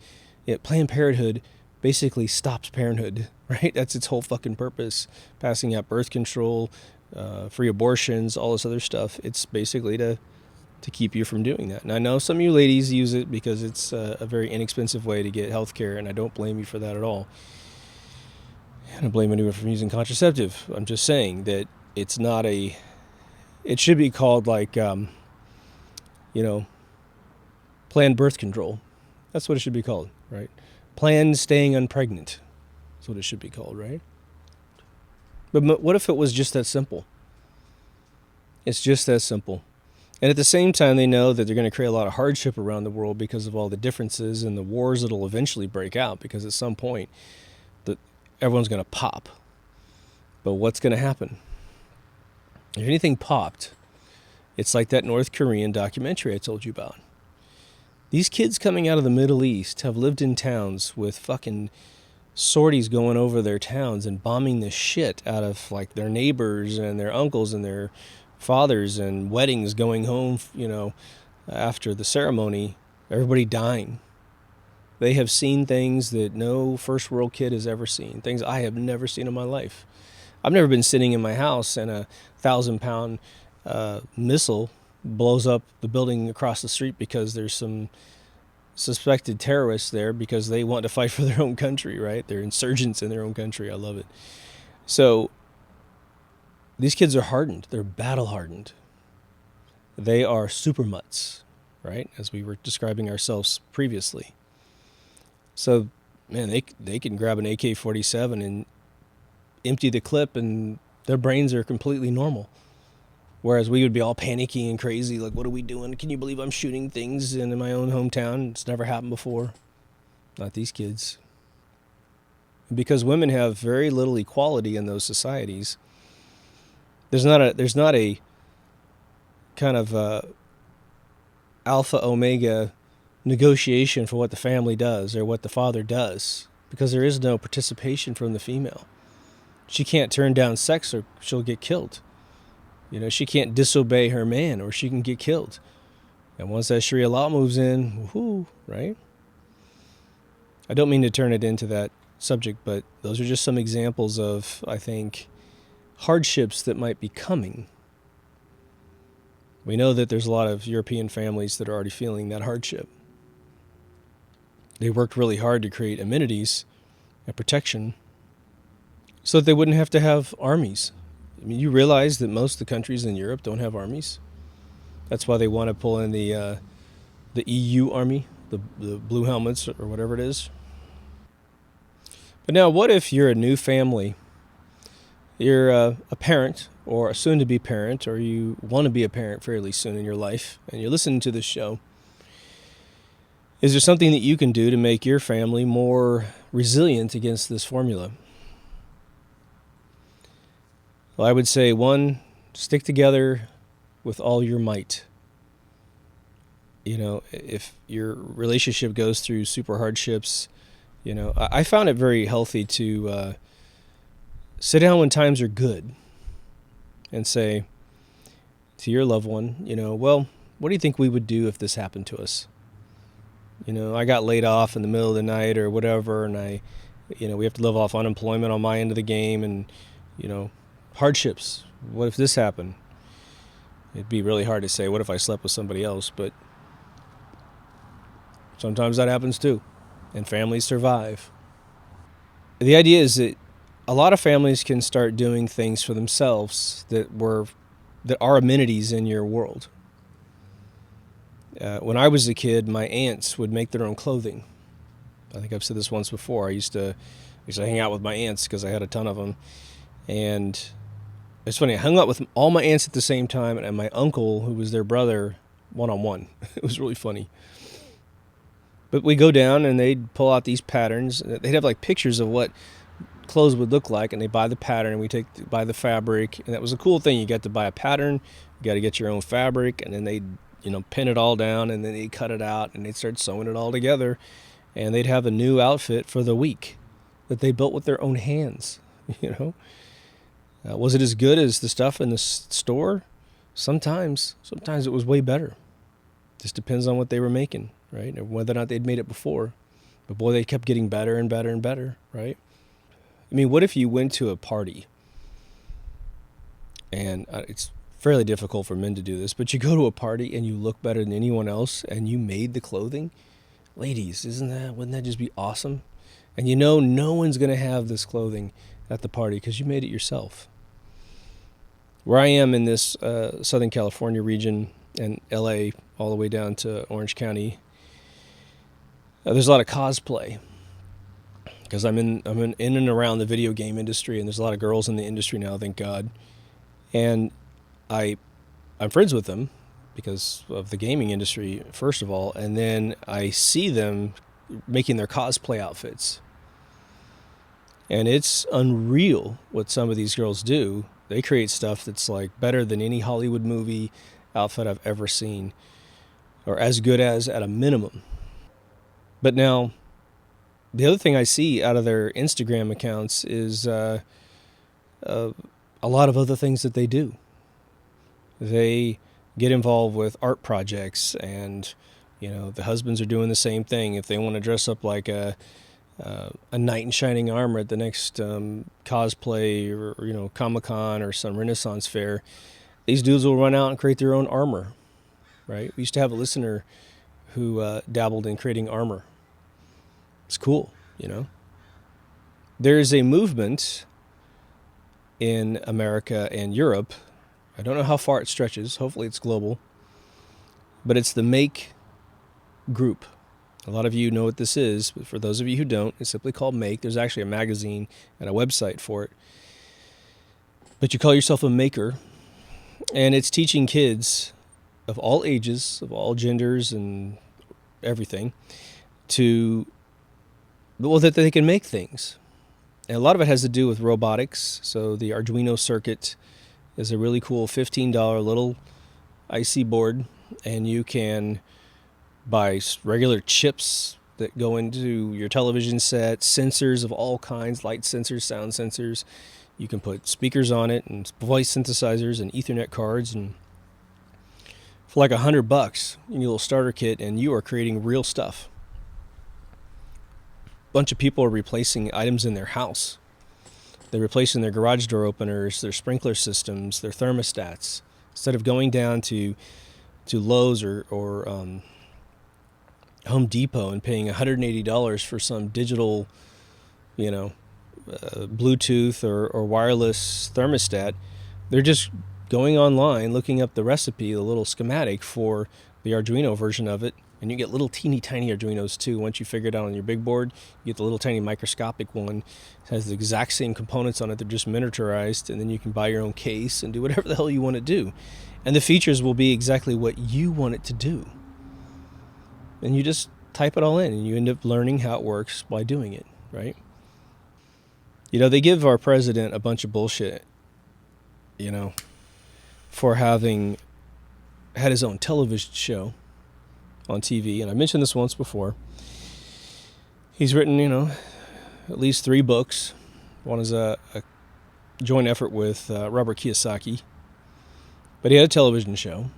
Planned Parenthood basically stops parenthood, right? That's its whole fucking purpose. Passing out birth control, free abortions, all this other stuff. It's basically to keep you from doing that. And I know some of you ladies use it because it's a very inexpensive way to get health care, and I don't blame you for that at all. I don't blame anyone for using contraceptive. I'm just saying that it's not a... It should be called like, planned birth control. That's what it should be called, right? Planned staying unpregnant. That's what it should be called, right? But what if it was just that simple? It's just that simple. And at the same time, they know that they're going to create a lot of hardship around the world because of all the differences and the wars that will eventually break out, because at some point, everyone's going to pop. But what's going to happen? If anything popped, it's like that North Korean documentary I told you about. These kids coming out of the Middle East have lived in towns with fucking sorties going over their towns and bombing the shit out of like their neighbors and their uncles and their fathers, and weddings going home, after the ceremony, everybody dying. They have seen things that no first world kid has ever seen, things I have never seen in my life. I've never been sitting in my house and a 1,000-pound missile blows up the building across the street because there's some suspected terrorists there because they want to fight for their own country, right? They're insurgents in their own country. I love it. So these kids are hardened. They're battle hardened. They are super mutts, right? As we were describing ourselves previously. So, man, they can grab an AK-47 and empty the clip and their brains are completely normal. Whereas we would be all panicky and crazy, like, what are we doing? Can you believe I'm shooting things in my own hometown? It's never happened before. Not these kids. Because women have very little equality in those societies, there's not a kind of alpha omega negotiation for what the family does or what the father does, because there is no participation from the female. She can't turn down sex or she'll get killed. She can't disobey her man or she can get killed. And once that Sharia law moves in, woohoo, right? I don't mean to turn it into that subject, but those are just some examples of, I think, hardships that might be coming. We know that there's a lot of European families that are already feeling that hardship. They worked really hard to create amenities and protection so that they wouldn't have to have armies. I mean, you realize that most of the countries in Europe don't have armies. That's why they want to pull in the EU army, the blue helmets or whatever it is. But now, what if you're a new family? You're a parent or a soon-to-be parent, or you want to be a parent fairly soon in your life, and you're listening to this show. Is there something that you can do to make your family more resilient against this formula? Well, I would say, one, stick together with all your might. If your relationship goes through super hardships, I found it very healthy to sit down when times are good and say to your loved one, well, what do you think we would do if this happened to us? I got laid off in the middle of the night or whatever, and we have to live off unemployment on my end of the game, and, hardships. What if this happened? It'd be really hard to say, what if I slept with somebody else? But sometimes that happens too, and families survive. The idea is that a lot of families can start doing things for themselves that are amenities in your world. When I was a kid, my aunts would make their own clothing. I think I've said this once before. I used to hang out with my aunts because I had a ton of them. And it's funny, I hung out with all my aunts at the same time, and my uncle, who was their brother, one-on-one. It was really funny. But we go down, and they'd pull out these patterns. They'd have like pictures of what clothes would look like, and they buy the pattern, and we buy the fabric. And that was a cool thing. You got to buy a pattern, you got to get your own fabric, and then they'd pin it all down, and then they'd cut it out, and they'd start sewing it all together, and they'd have a new outfit for the week that they built with their own hands. Was it as good as the stuff in the store? Sometimes it was way better. Just depends on what they were making, right? And whether or not they'd made it before. But boy, they kept getting better and better and better, right? I mean, what if you went to a party, and it's fairly difficult for men to do this, but you go to a party and you look better than anyone else, and you made the clothing? Ladies, wouldn't that just be awesome? And no one's going to have this clothing at the party because you made it yourself. Where I am in this Southern California region, and LA all the way down to Orange County, there's a lot of cosplay because I'm in and around the video game industry, and there's a lot of girls in the industry now, thank God. And I'm friends with them because of the gaming industry, first of all, and then I see them making their cosplay outfits. And it's unreal what some of these girls do. They create stuff that's like better than any Hollywood movie outfit I've ever seen, or as good as at a minimum. But now, the other thing I see out of their Instagram accounts is a lot of other things that they do. They get involved with art projects, and the husbands are doing the same thing. If they want to dress up like a knight in shining armor at the next cosplay or Comic-Con or some Renaissance fair, these dudes will run out and create their own armor, right? We used to have a listener who dabbled in creating armor. It's cool, There is a movement in America and Europe. I don't know how far it stretches. Hopefully it's global. But it's the Make group. A lot of you know what this is, but for those of you who don't, it's simply called Make. There's actually a magazine and a website for it. But you call yourself a maker, and it's teaching kids of all ages, of all genders and everything, that they can make things. And a lot of it has to do with robotics. So the Arduino circuit is a really cool $15 little IC board, and you can buy regular chips that go into your television set, sensors of all kinds, light sensors, sound sensors. You can put speakers on it and voice synthesizers and Ethernet cards, and for like $100, you get a little starter kit, and you are creating real stuff. A bunch of people are replacing items in their house. They're replacing their garage door openers, their sprinkler systems, their thermostats. Instead of going down to Lowe's or Home Depot and paying $180 for some digital, Bluetooth or wireless thermostat, they're just going online, looking up the recipe, the little schematic for the Arduino version of it, and you get little teeny tiny Arduinos too. Once you figure it out on your big board, you get the little tiny microscopic one. It has the exact same components on it. They're just miniaturized, and then you can buy your own case and do whatever the hell you want to do. And the features will be exactly what you want it to do. And you just type it all in, and you end up learning how it works by doing it, right? They give our president a bunch of bullshit, for having had his own television show on TV. And I mentioned this once before. He's written, at least 3 books. One is a joint effort with Robert Kiyosaki. But he had a television show.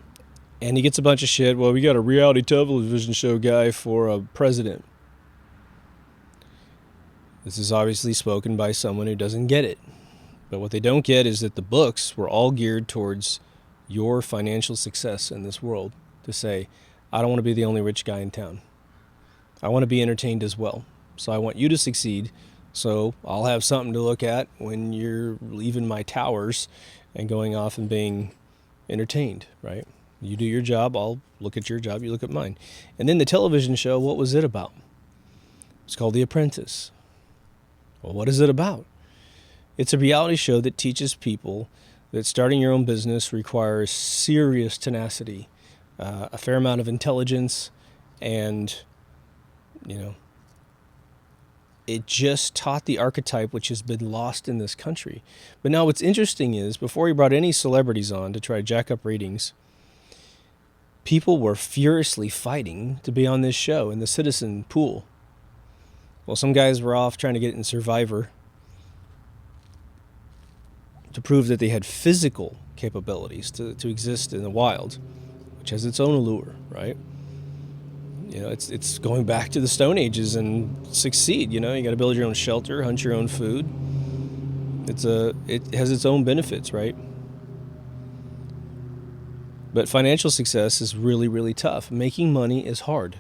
And he gets a bunch of shit. Well, we got a reality television show guy for a president. This is obviously spoken by someone who doesn't get it. But what they don't get is that the books were all geared towards your financial success in this world. To say, I don't want to be the only rich guy in town. I want to be entertained as well. So I want you to succeed. So I'll have something to look at when you're leaving my towers and going off and being entertained, right? You do your job, I'll look at your job, you look at mine. And then the television show, what was it about? It's called The Apprentice. Well, what is it about? It's a reality show that teaches people that starting your own business requires serious tenacity, a fair amount of intelligence, and, it just taught the archetype which has been lost in this country. But now what's interesting is, before he brought any celebrities on to try to jack up ratings, people were furiously fighting to be on this show in the citizen pool. Well, some guys were off trying to get it in Survivor to prove that they had physical capabilities to exist in the wild, which has its own allure, right? It's going back to the Stone Ages and succeed. You got to build your own shelter, hunt your own food. It has its own benefits, right? But financial success is really, really tough. Making money is hard.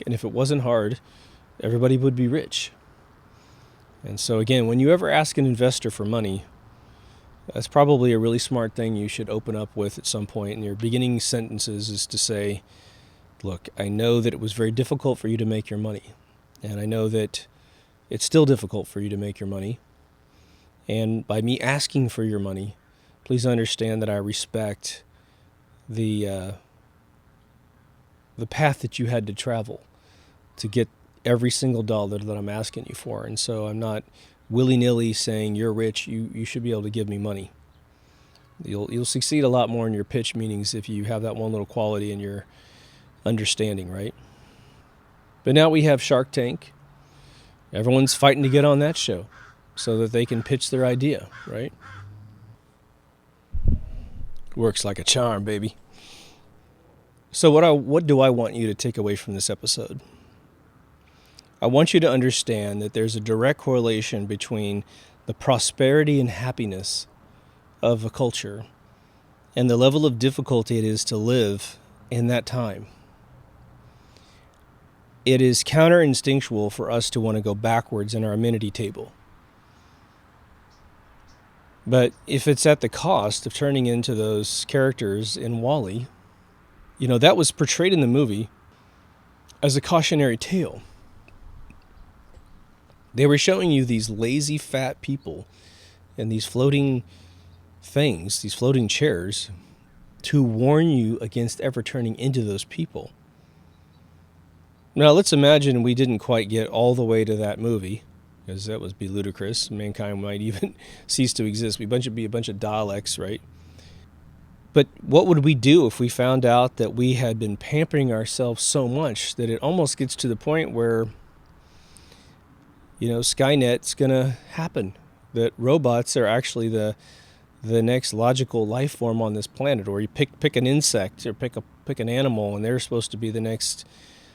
And if it wasn't hard, everybody would be rich. And so again, when you ever ask an investor for money, that's probably a really smart thing you should open up with at some point in your beginning sentences, is to say, look, I know that it was very difficult for you to make your money. And I know that it's still difficult for you to make your money. And by me asking for your money, please understand that I respect the path that you had to travel to get every single dollar that I'm asking you for. And so I'm not willy-nilly saying you're rich, you should be able to give me money. You'll succeed a lot more in your pitch meetings if you have that one little quality in your understanding, right? But now we have Shark Tank. Everyone's fighting to get on that show so that they can pitch their idea, right? Works like a charm, baby. So what do I want you to take away from this episode? I want you to understand that there's a direct correlation between the prosperity and happiness of a culture and the level of difficulty it is to live in that time. It is counter-instinctual for us to want to go backwards in our amenity table. But if it's at the cost of turning into those characters in WALL-E, that was portrayed in the movie as a cautionary tale. They were showing you these lazy, fat people and these floating things, these floating chairs, to warn you against ever turning into those people. Now, let's imagine we didn't quite get all the way to that movie, because that would be ludicrous. Mankind might even cease to exist. We'd be a bunch of Daleks, right? But what would we do if we found out that we had been pampering ourselves so much that it almost gets to the point where, Skynet's going to happen, that robots are actually the next logical life form on this planet, or you pick an insect or pick an animal, and they're supposed to be the next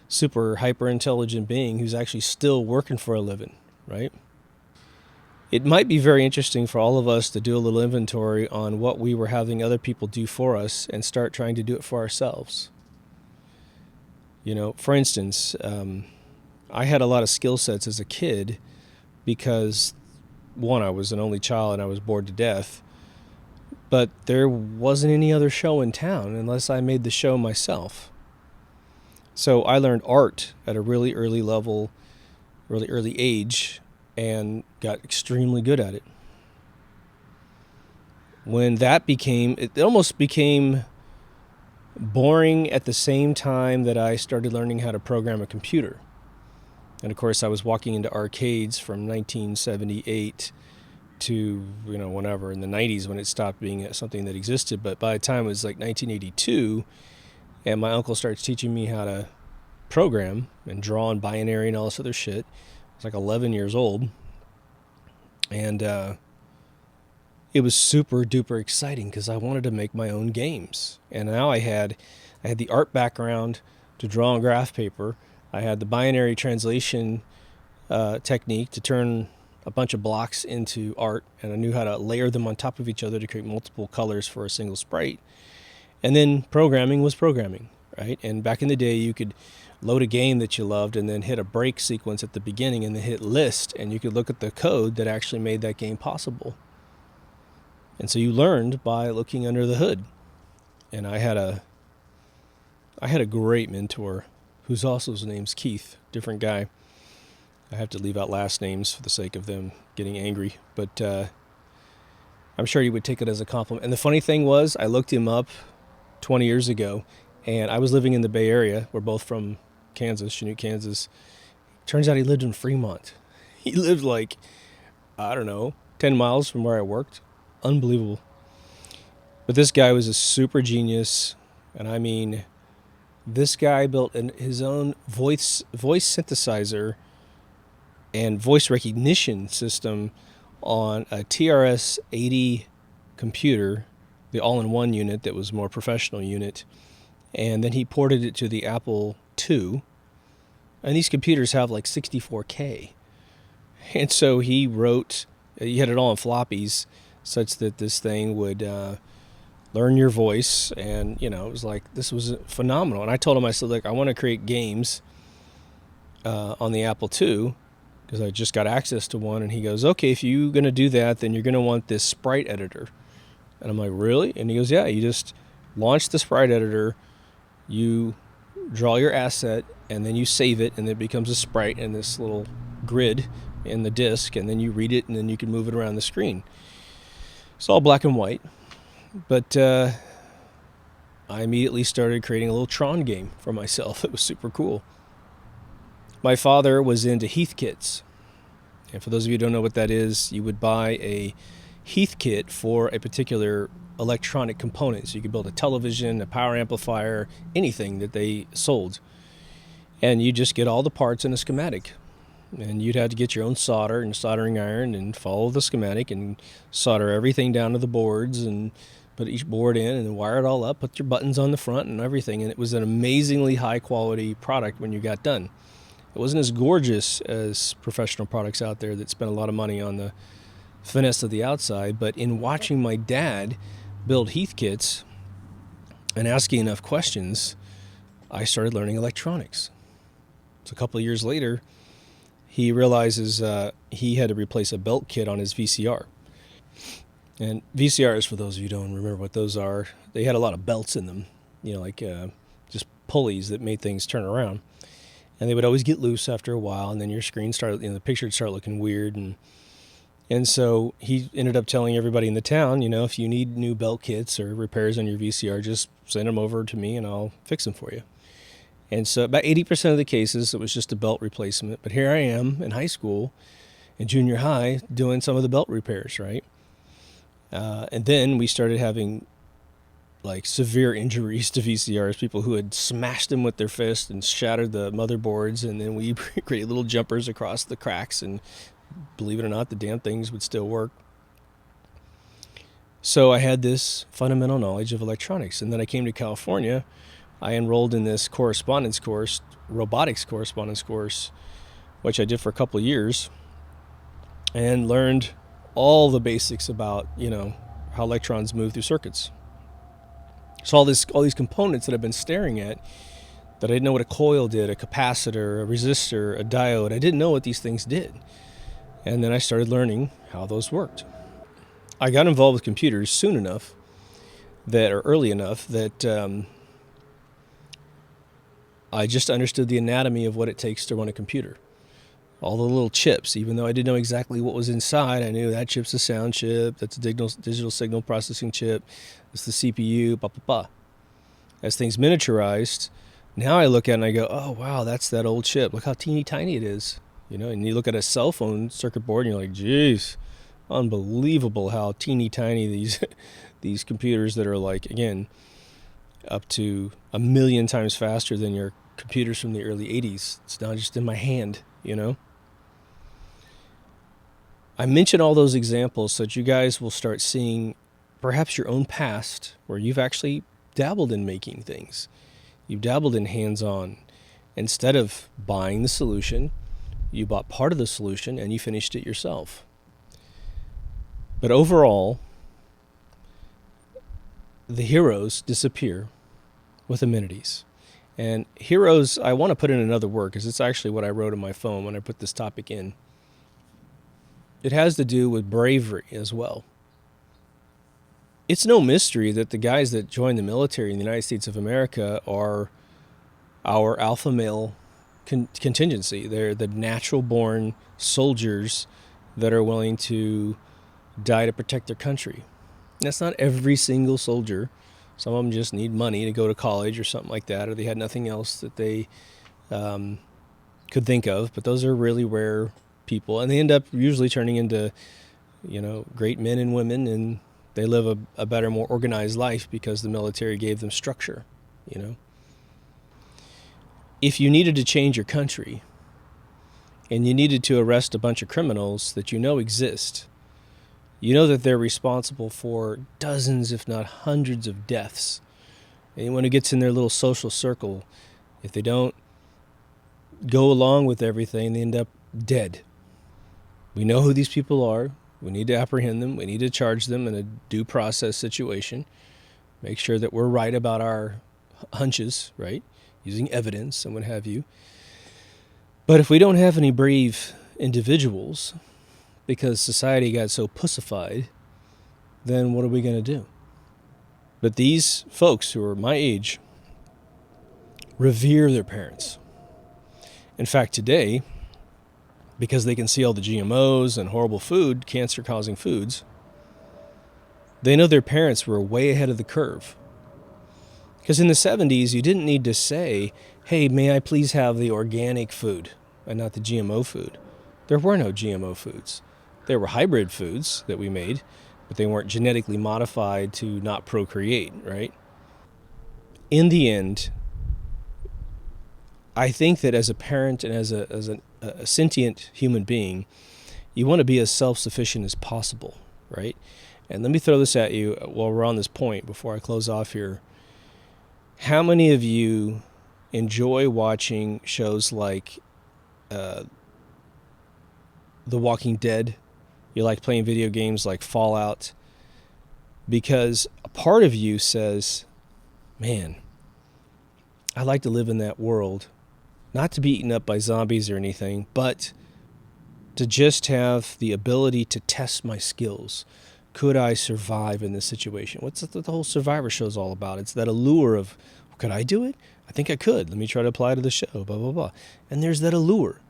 super hyper intelligent being who's actually still working for a living, right? It might be very interesting for all of us to do a little inventory on what we were having other people do for us and start trying to do it for ourselves. For instance, I had a lot of skill sets as a kid because, one, I was an only child and I was bored to death, but there wasn't any other show in town unless I made the show myself. So I learned art at a really early level, really early age, and got extremely good at it. When that it almost became boring at the same time that I started learning how to program a computer. And of course, I was walking into arcades from 1978 to, whenever, in the 90s when it stopped being something that existed. But by the time it was like 1982, and my uncle starts teaching me how to program and draw and binary and all this other shit. I was like 11 years old. And it was super duper exciting because I wanted to make my own games. And now I had the art background to draw on graph paper. I had the binary translation technique to turn a bunch of blocks into art, and I knew how to layer them on top of each other to create multiple colors for a single sprite. And then programming was programming, right? And back in the day, you could load a game that you loved and then hit a break sequence at the beginning and then hit list, and you could look at the code that actually made that game possible. And so you learned by looking under the hood. And I had a great mentor whose also his name's Keith, different guy. I have to leave out last names for the sake of them getting angry, but I'm sure he would take it as a compliment. And the funny thing was, I looked him up 20 years ago, and I was living in the Bay Area. We're both from Kansas, Chanute, Kansas. Turns out he lived in Fremont. He lived 10 miles from where I worked. Unbelievable. But this guy was a super genius, and I mean, this guy built his own voice synthesizer and voice recognition system on a TRS 80 computer, the all-in-one unit that was a more professional unit, and then he ported it to the Apple II, and these computers have like 64K. And so he had it all on floppies such that this thing would learn your voice, and it was like, this was phenomenal. And I told him, I said, look, I want to create games on the Apple II, because I just got access to one. And he goes, okay, if you're going to do that, then you're going to want this sprite editor. And I'm like, really? And he goes, yeah, you just launch the sprite editor, you draw your asset, and then you save it, and it becomes a sprite in this little grid in the disk, and then you read it, and then you can move it around the screen. It's all black and white. But I immediately started creating a little Tron game for myself. It was super cool. My father was into Heath kits. And for those of you who don't know what that is, you would buy a Heath kit for a particular electronic component. So you could build a television, a power amplifier, anything that they sold. And you just get all the parts in a schematic. And you'd have to get your own solder and soldering iron and follow the schematic and solder everything down to the boards and put each board in and then wire it all up, put your buttons on the front and everything. And it was an amazingly high quality product when you got done. It wasn't as gorgeous as professional products out there that spend a lot of money on the finesse of the outside, but in watching my dad build Heath kits and asking enough questions, I started learning electronics. So a couple of years later, he realizes he had to replace a belt kit on his VCR. And VCRs, for those of you who don't remember what those are, they had a lot of belts in them, just pulleys that made things turn around. And they would always get loose after a while, and then your screen started, the picture would start looking weird. And so he ended up telling everybody in the town, if you need new belt kits or repairs on your VCR, just send them over to me and I'll fix them for you. And so about 80% of the cases, it was just a belt replacement. But here I am in high school, in junior high, doing some of the belt repairs, right? And then we started having severe injuries to VCRs, people who had smashed them with their fist and shattered the motherboards, and then we created little jumpers across the cracks, and believe it or not, the damn things would still work. So I had this fundamental knowledge of electronics, and then I came to California. I enrolled in this correspondence course, robotics correspondence course, which I did for a couple of years, and learned all the basics about, how electrons move through circuits. So all these components that I've been staring at, that I didn't know what a coil did, a capacitor, a resistor, a diode. I didn't know what these things did. And then I started learning how those worked. I got involved with computers soon enough early enough that I just understood the anatomy of what it takes to run a computer. All the little chips, even though I didn't know exactly what was inside, I knew that chip's a sound chip, that's a digital signal processing chip, it's the CPU, blah, blah, blah. as things miniaturized, now I look at it and I go, oh, wow, that's that old chip. Look how teeny tiny it is. And you look at a cell phone circuit board and you're like, geez, unbelievable how teeny tiny these computers that are like, again, up to 1,000,000 times faster than your computers from the early 80s. It's now just in my hand, I mention all those examples so that you guys will start seeing perhaps your own past where you've actually dabbled in making things. You've dabbled in hands-on. Instead of buying the solution, you bought part of the solution and you finished it yourself. But overall, the heroes disappear with amenities. And heroes, I want to put in another word because it's actually what I wrote on my phone when I put this topic in. It has to do with bravery as well. It's no mystery that the guys that join the military in the United States of America are our alpha male contingency. They're the natural-born soldiers that are willing to die to protect their country. And that's not every single soldier. Some of them just need money to go to college or something like that, or they had nothing else that they could think of. But those are really rare people, and they end up usually turning into, great men and women, and they live a better, more organized life because the military gave them structure, If you needed to change your country and you needed to arrest a bunch of criminals that exist, that they're responsible for dozens, if not hundreds of deaths. Anyone who gets in their little social circle, if they don't go along with everything, they end up dead. We know who these people are. We need to apprehend them. We need to charge them in a due process situation. Make sure that we're right about our hunches, right? Using evidence and what have you. But if we don't have any brave individuals, because society got so pussified, then what are we going to do? But these folks who are my age revere their parents. In fact, today, because they can see all the GMOs and horrible food, cancer-causing foods, they know their parents were way ahead of the curve. Because in the 70s, you didn't need to say, hey, may I please have the organic food and not the GMO food? There were no GMO foods. There were hybrid foods that we made, but they weren't genetically modified to not procreate, right? In the end, I think that as a parent and as a sentient human being, you want to be as self-sufficient as possible, right? And let me throw this at you while we're on this point before I close off here. How many of you enjoy watching shows like The Walking Dead? You like playing video games like Fallout? Because a part of you says, man, I'd like to live in that world. Not to be eaten up by zombies or anything, but to just have the ability to test my skills. Could I survive in this situation? What's the whole Survivor show is all about? It's that allure of, could I do it? I think I could. Let me try to apply to the show, blah, blah, blah. And there's that allure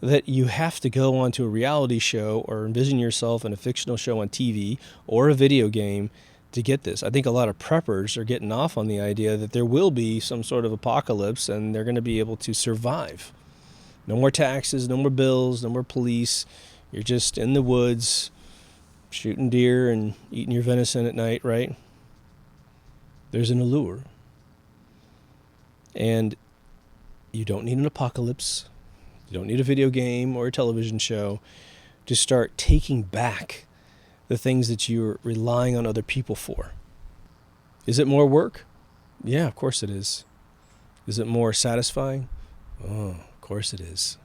that you have to go onto a reality show or envision yourself in a fictional show on TV or a video game to get this. I think a lot of preppers are getting off on the idea that there will be some sort of apocalypse and they're going to be able to survive. No more taxes, no more bills, no more police. You're just in the woods shooting deer and eating your venison at night, right? There's an allure. And you don't need an apocalypse. You don't need a video game or a television show to start taking back the things that you're relying on other people for. Is it more work? Yeah, of course it is. Is it more satisfying? Oh, of course it is.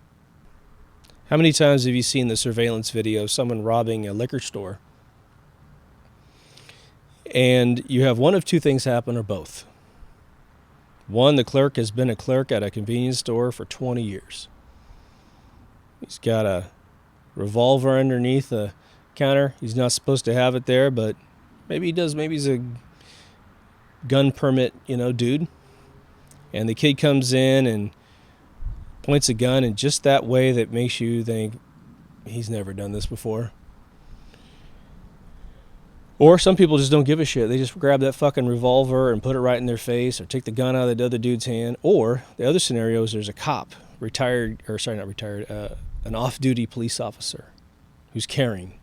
How many times have you seen the surveillance video of someone robbing a liquor store? And you have one of two things happen, or both. One, the clerk has been a clerk at a convenience store for 20 years. He's got a revolver underneath the counter. He's not supposed to have it there, but maybe he does. Maybe he's a gun permit, dude. And the kid comes in and points a gun in just that way that makes you think he's never done this before. Or some people just don't give a shit. They just grab that fucking revolver and put it right in their face, or take the gun out of the other dude's hand. Or the other scenario is there's a cop, an off-duty police officer who's carrying,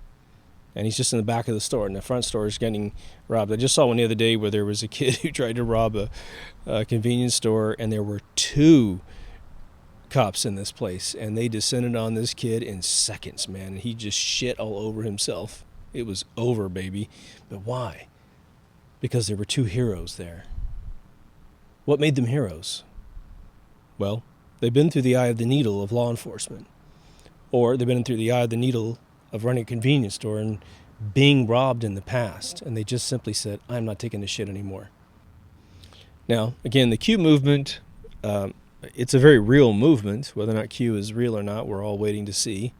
and he's just in the back of the store, and the front store is getting robbed. I just saw one the other day where there was a kid who tried to rob a convenience store, and there were 2 cops in this place, and they descended on this kid in seconds, man, and he just shit all over himself. It was over, baby. But why? Because there were 2 heroes there. What made them heroes? Well, they've been through the eye of the needle of law enforcement, or they've been through the eye of the needle of running a convenience store and being robbed in the past, and they just simply said, I'm not taking this shit anymore. Now, again, the Q movement, it's a very real movement. Whether or not Q is real or not, we're all waiting to see.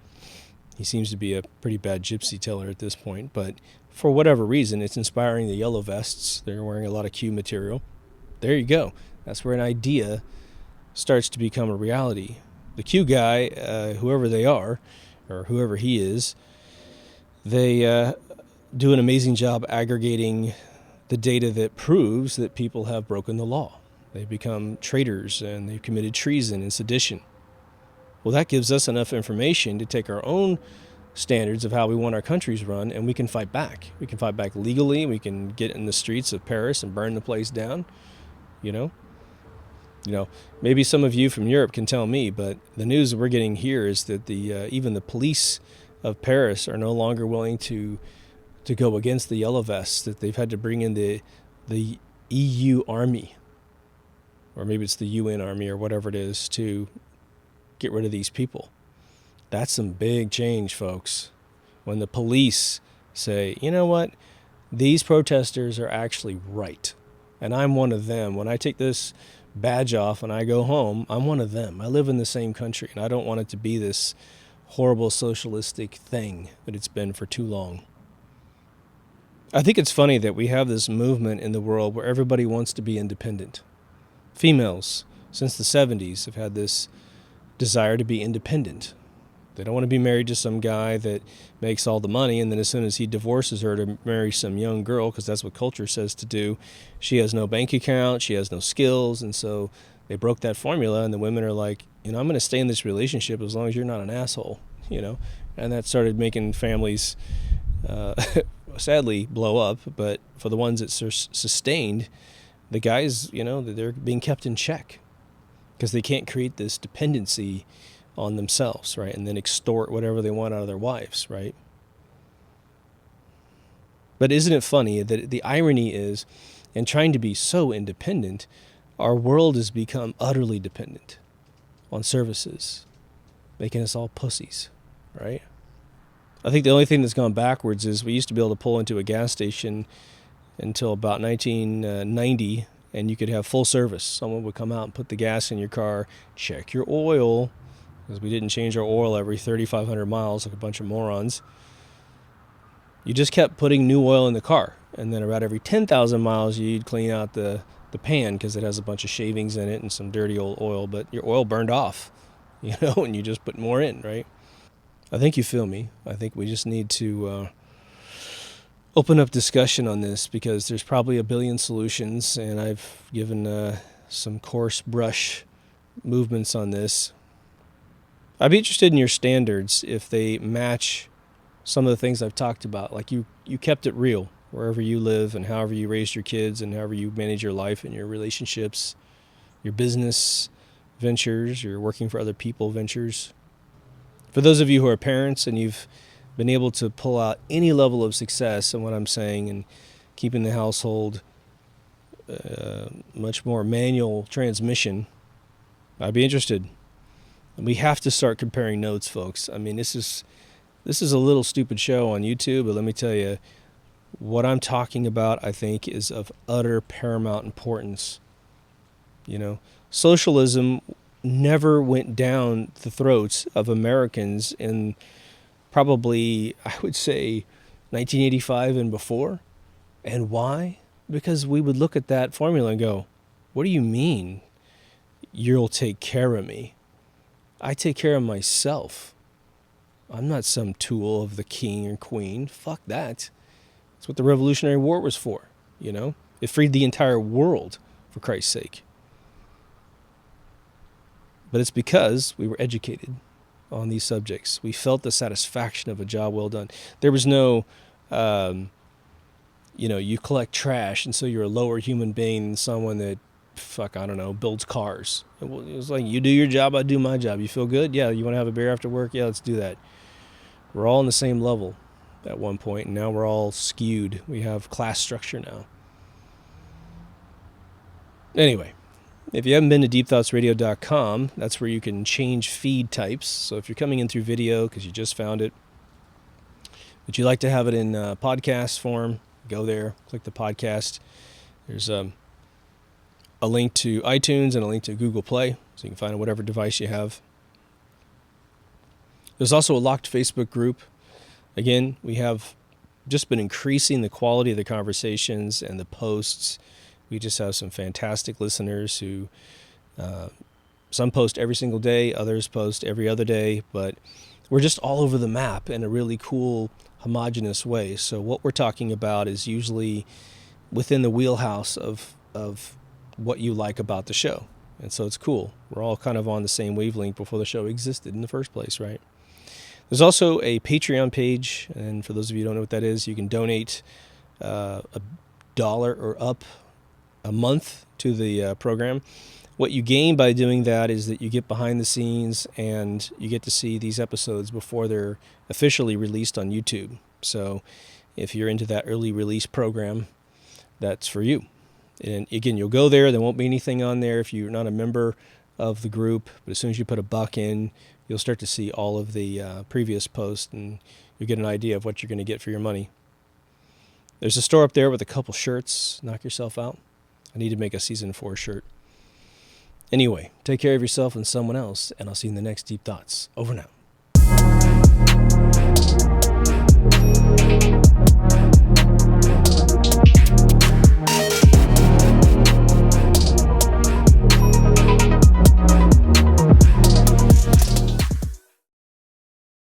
He seems to be a pretty bad gypsy teller at this point, but for whatever reason, it's inspiring the yellow vests. They're wearing a lot of Q material. There you go. That's where an idea starts to become a reality. The Q guy, whoever they are, or whoever he is, they do an amazing job aggregating the data that proves that people have broken the law. They've become traitors and they've committed treason and sedition. Well, that gives us enough information to take our own standards of how we want our countries run, and we can fight back. We can fight back legally. We can get in the streets of Paris and burn the place down. You know, maybe some of you from Europe can tell me, but the news we're getting here is that even the police of Paris are no longer willing to go against the yellow vests, that they've had to bring in the EU army, or maybe it's the UN army or whatever it is, to get rid of these people. That's some big change, folks. When the police say, you know what, these protesters are actually right, and I'm one of them. When I take this badge off and I go home, I'm one of them. I live in the same country, and I don't want it to be this horrible socialistic thing that it's been for too long. I think it's funny that we have this movement in the world where everybody wants to be independent. Females, since the 70s, have had this desire to be independent. They don't want to be married to some guy that makes all the money, and then as soon as he divorces her to marry some young girl, because that's what culture says to do, she has no bank account, she has no skills, and so they broke that formula, and the women are like, I'm going to stay in this relationship as long as you're not an asshole, and that started making families sadly blow up. But for the ones that sustained, the guys, they're being kept in check because they can't create this dependency on themselves, right? And then extort whatever they want out of their wives, right? But isn't it funny that the irony is, in trying to be so independent, our world has become utterly dependent on services, making us all pussies, right? I think the only thing that's gone backwards is we used to be able to pull into a gas station until about 1990, and you could have full service. Someone would come out and put the gas in your car, check your oil, because we didn't change our oil every 3,500 miles like a bunch of morons. You just kept putting new oil in the car, and then about every 10,000 miles you'd clean out the pan because it has a bunch of shavings in it and some dirty old oil, but your oil burned off, and you just put more in, right? I think you feel me. I think we just need to open up discussion on this, because there's probably a billion solutions, and I've given some coarse brush movements on this. I'd be interested in your standards if they match some of the things I've talked about. Like you kept it real wherever you live and however you raised your kids and however you manage your life and your relationships, your business ventures, your working for other people ventures. For those of you who are parents and you've been able to pull out any level of success in what I'm saying and keeping the household much more manual transmission, I'd be interested. We have to start comparing notes, folks. I mean, this is a little stupid show on YouTube, but let me tell you, what I'm talking about, I think, is of utter paramount importance. Socialism never went down the throats of Americans in probably, I would say, 1985 and before. And why? Because we would look at that formula and go, what do you mean you'll take care of me? I take care of myself. I'm not some tool of the king or queen. Fuck that. That's what the Revolutionary War was for, you know? It freed the entire world, for Christ's sake. But it's because we were educated on these subjects. We felt the satisfaction of a job well done. There was no, you collect trash, and so you're a lower human being than someone that, builds cars. It was like, you do your job, I do my job. You feel good? Yeah. You want to have a beer after work? Yeah, let's do that. We're all on the same level at one point, and now we're all skewed. We have class structure now. Anyway, if you haven't been to deepthoughtsradio.com, that's where you can change feed types. So if you're coming in through video because you just found it, but you like to have it in podcast form, go there, click the podcast. There's a link to iTunes and a link to Google Play, so you can find it on whatever device you have. There's also a locked Facebook group. Again, we have just been increasing the quality of the conversations and the posts. We just have some fantastic listeners who, some post every single day, others post every other day, but we're just all over the map in a really cool, homogenous way. So what we're talking about is usually within the wheelhouse of what you like about the show. And so it's cool. We're all kind of on the same wavelength before the show existed in the first place, right? There's also a Patreon page, and for those of you who don't know what that is, you can donate $1 or up a month to the program. What you gain by doing that is that you get behind the scenes and you get to see these episodes before they're officially released on YouTube. So if you're into that early release program, that's for you. And again, you'll go there. There won't be anything on there if you're not a member of the group. But as soon as you put $1 in, you'll start to see all of the previous posts, and you'll get an idea of what you're going to get for your money. There's a store up there with a couple shirts. Knock yourself out. I need to make a season 4 shirt. Anyway, take care of yourself and someone else, and I'll see you in the next Deep Thoughts. Over now.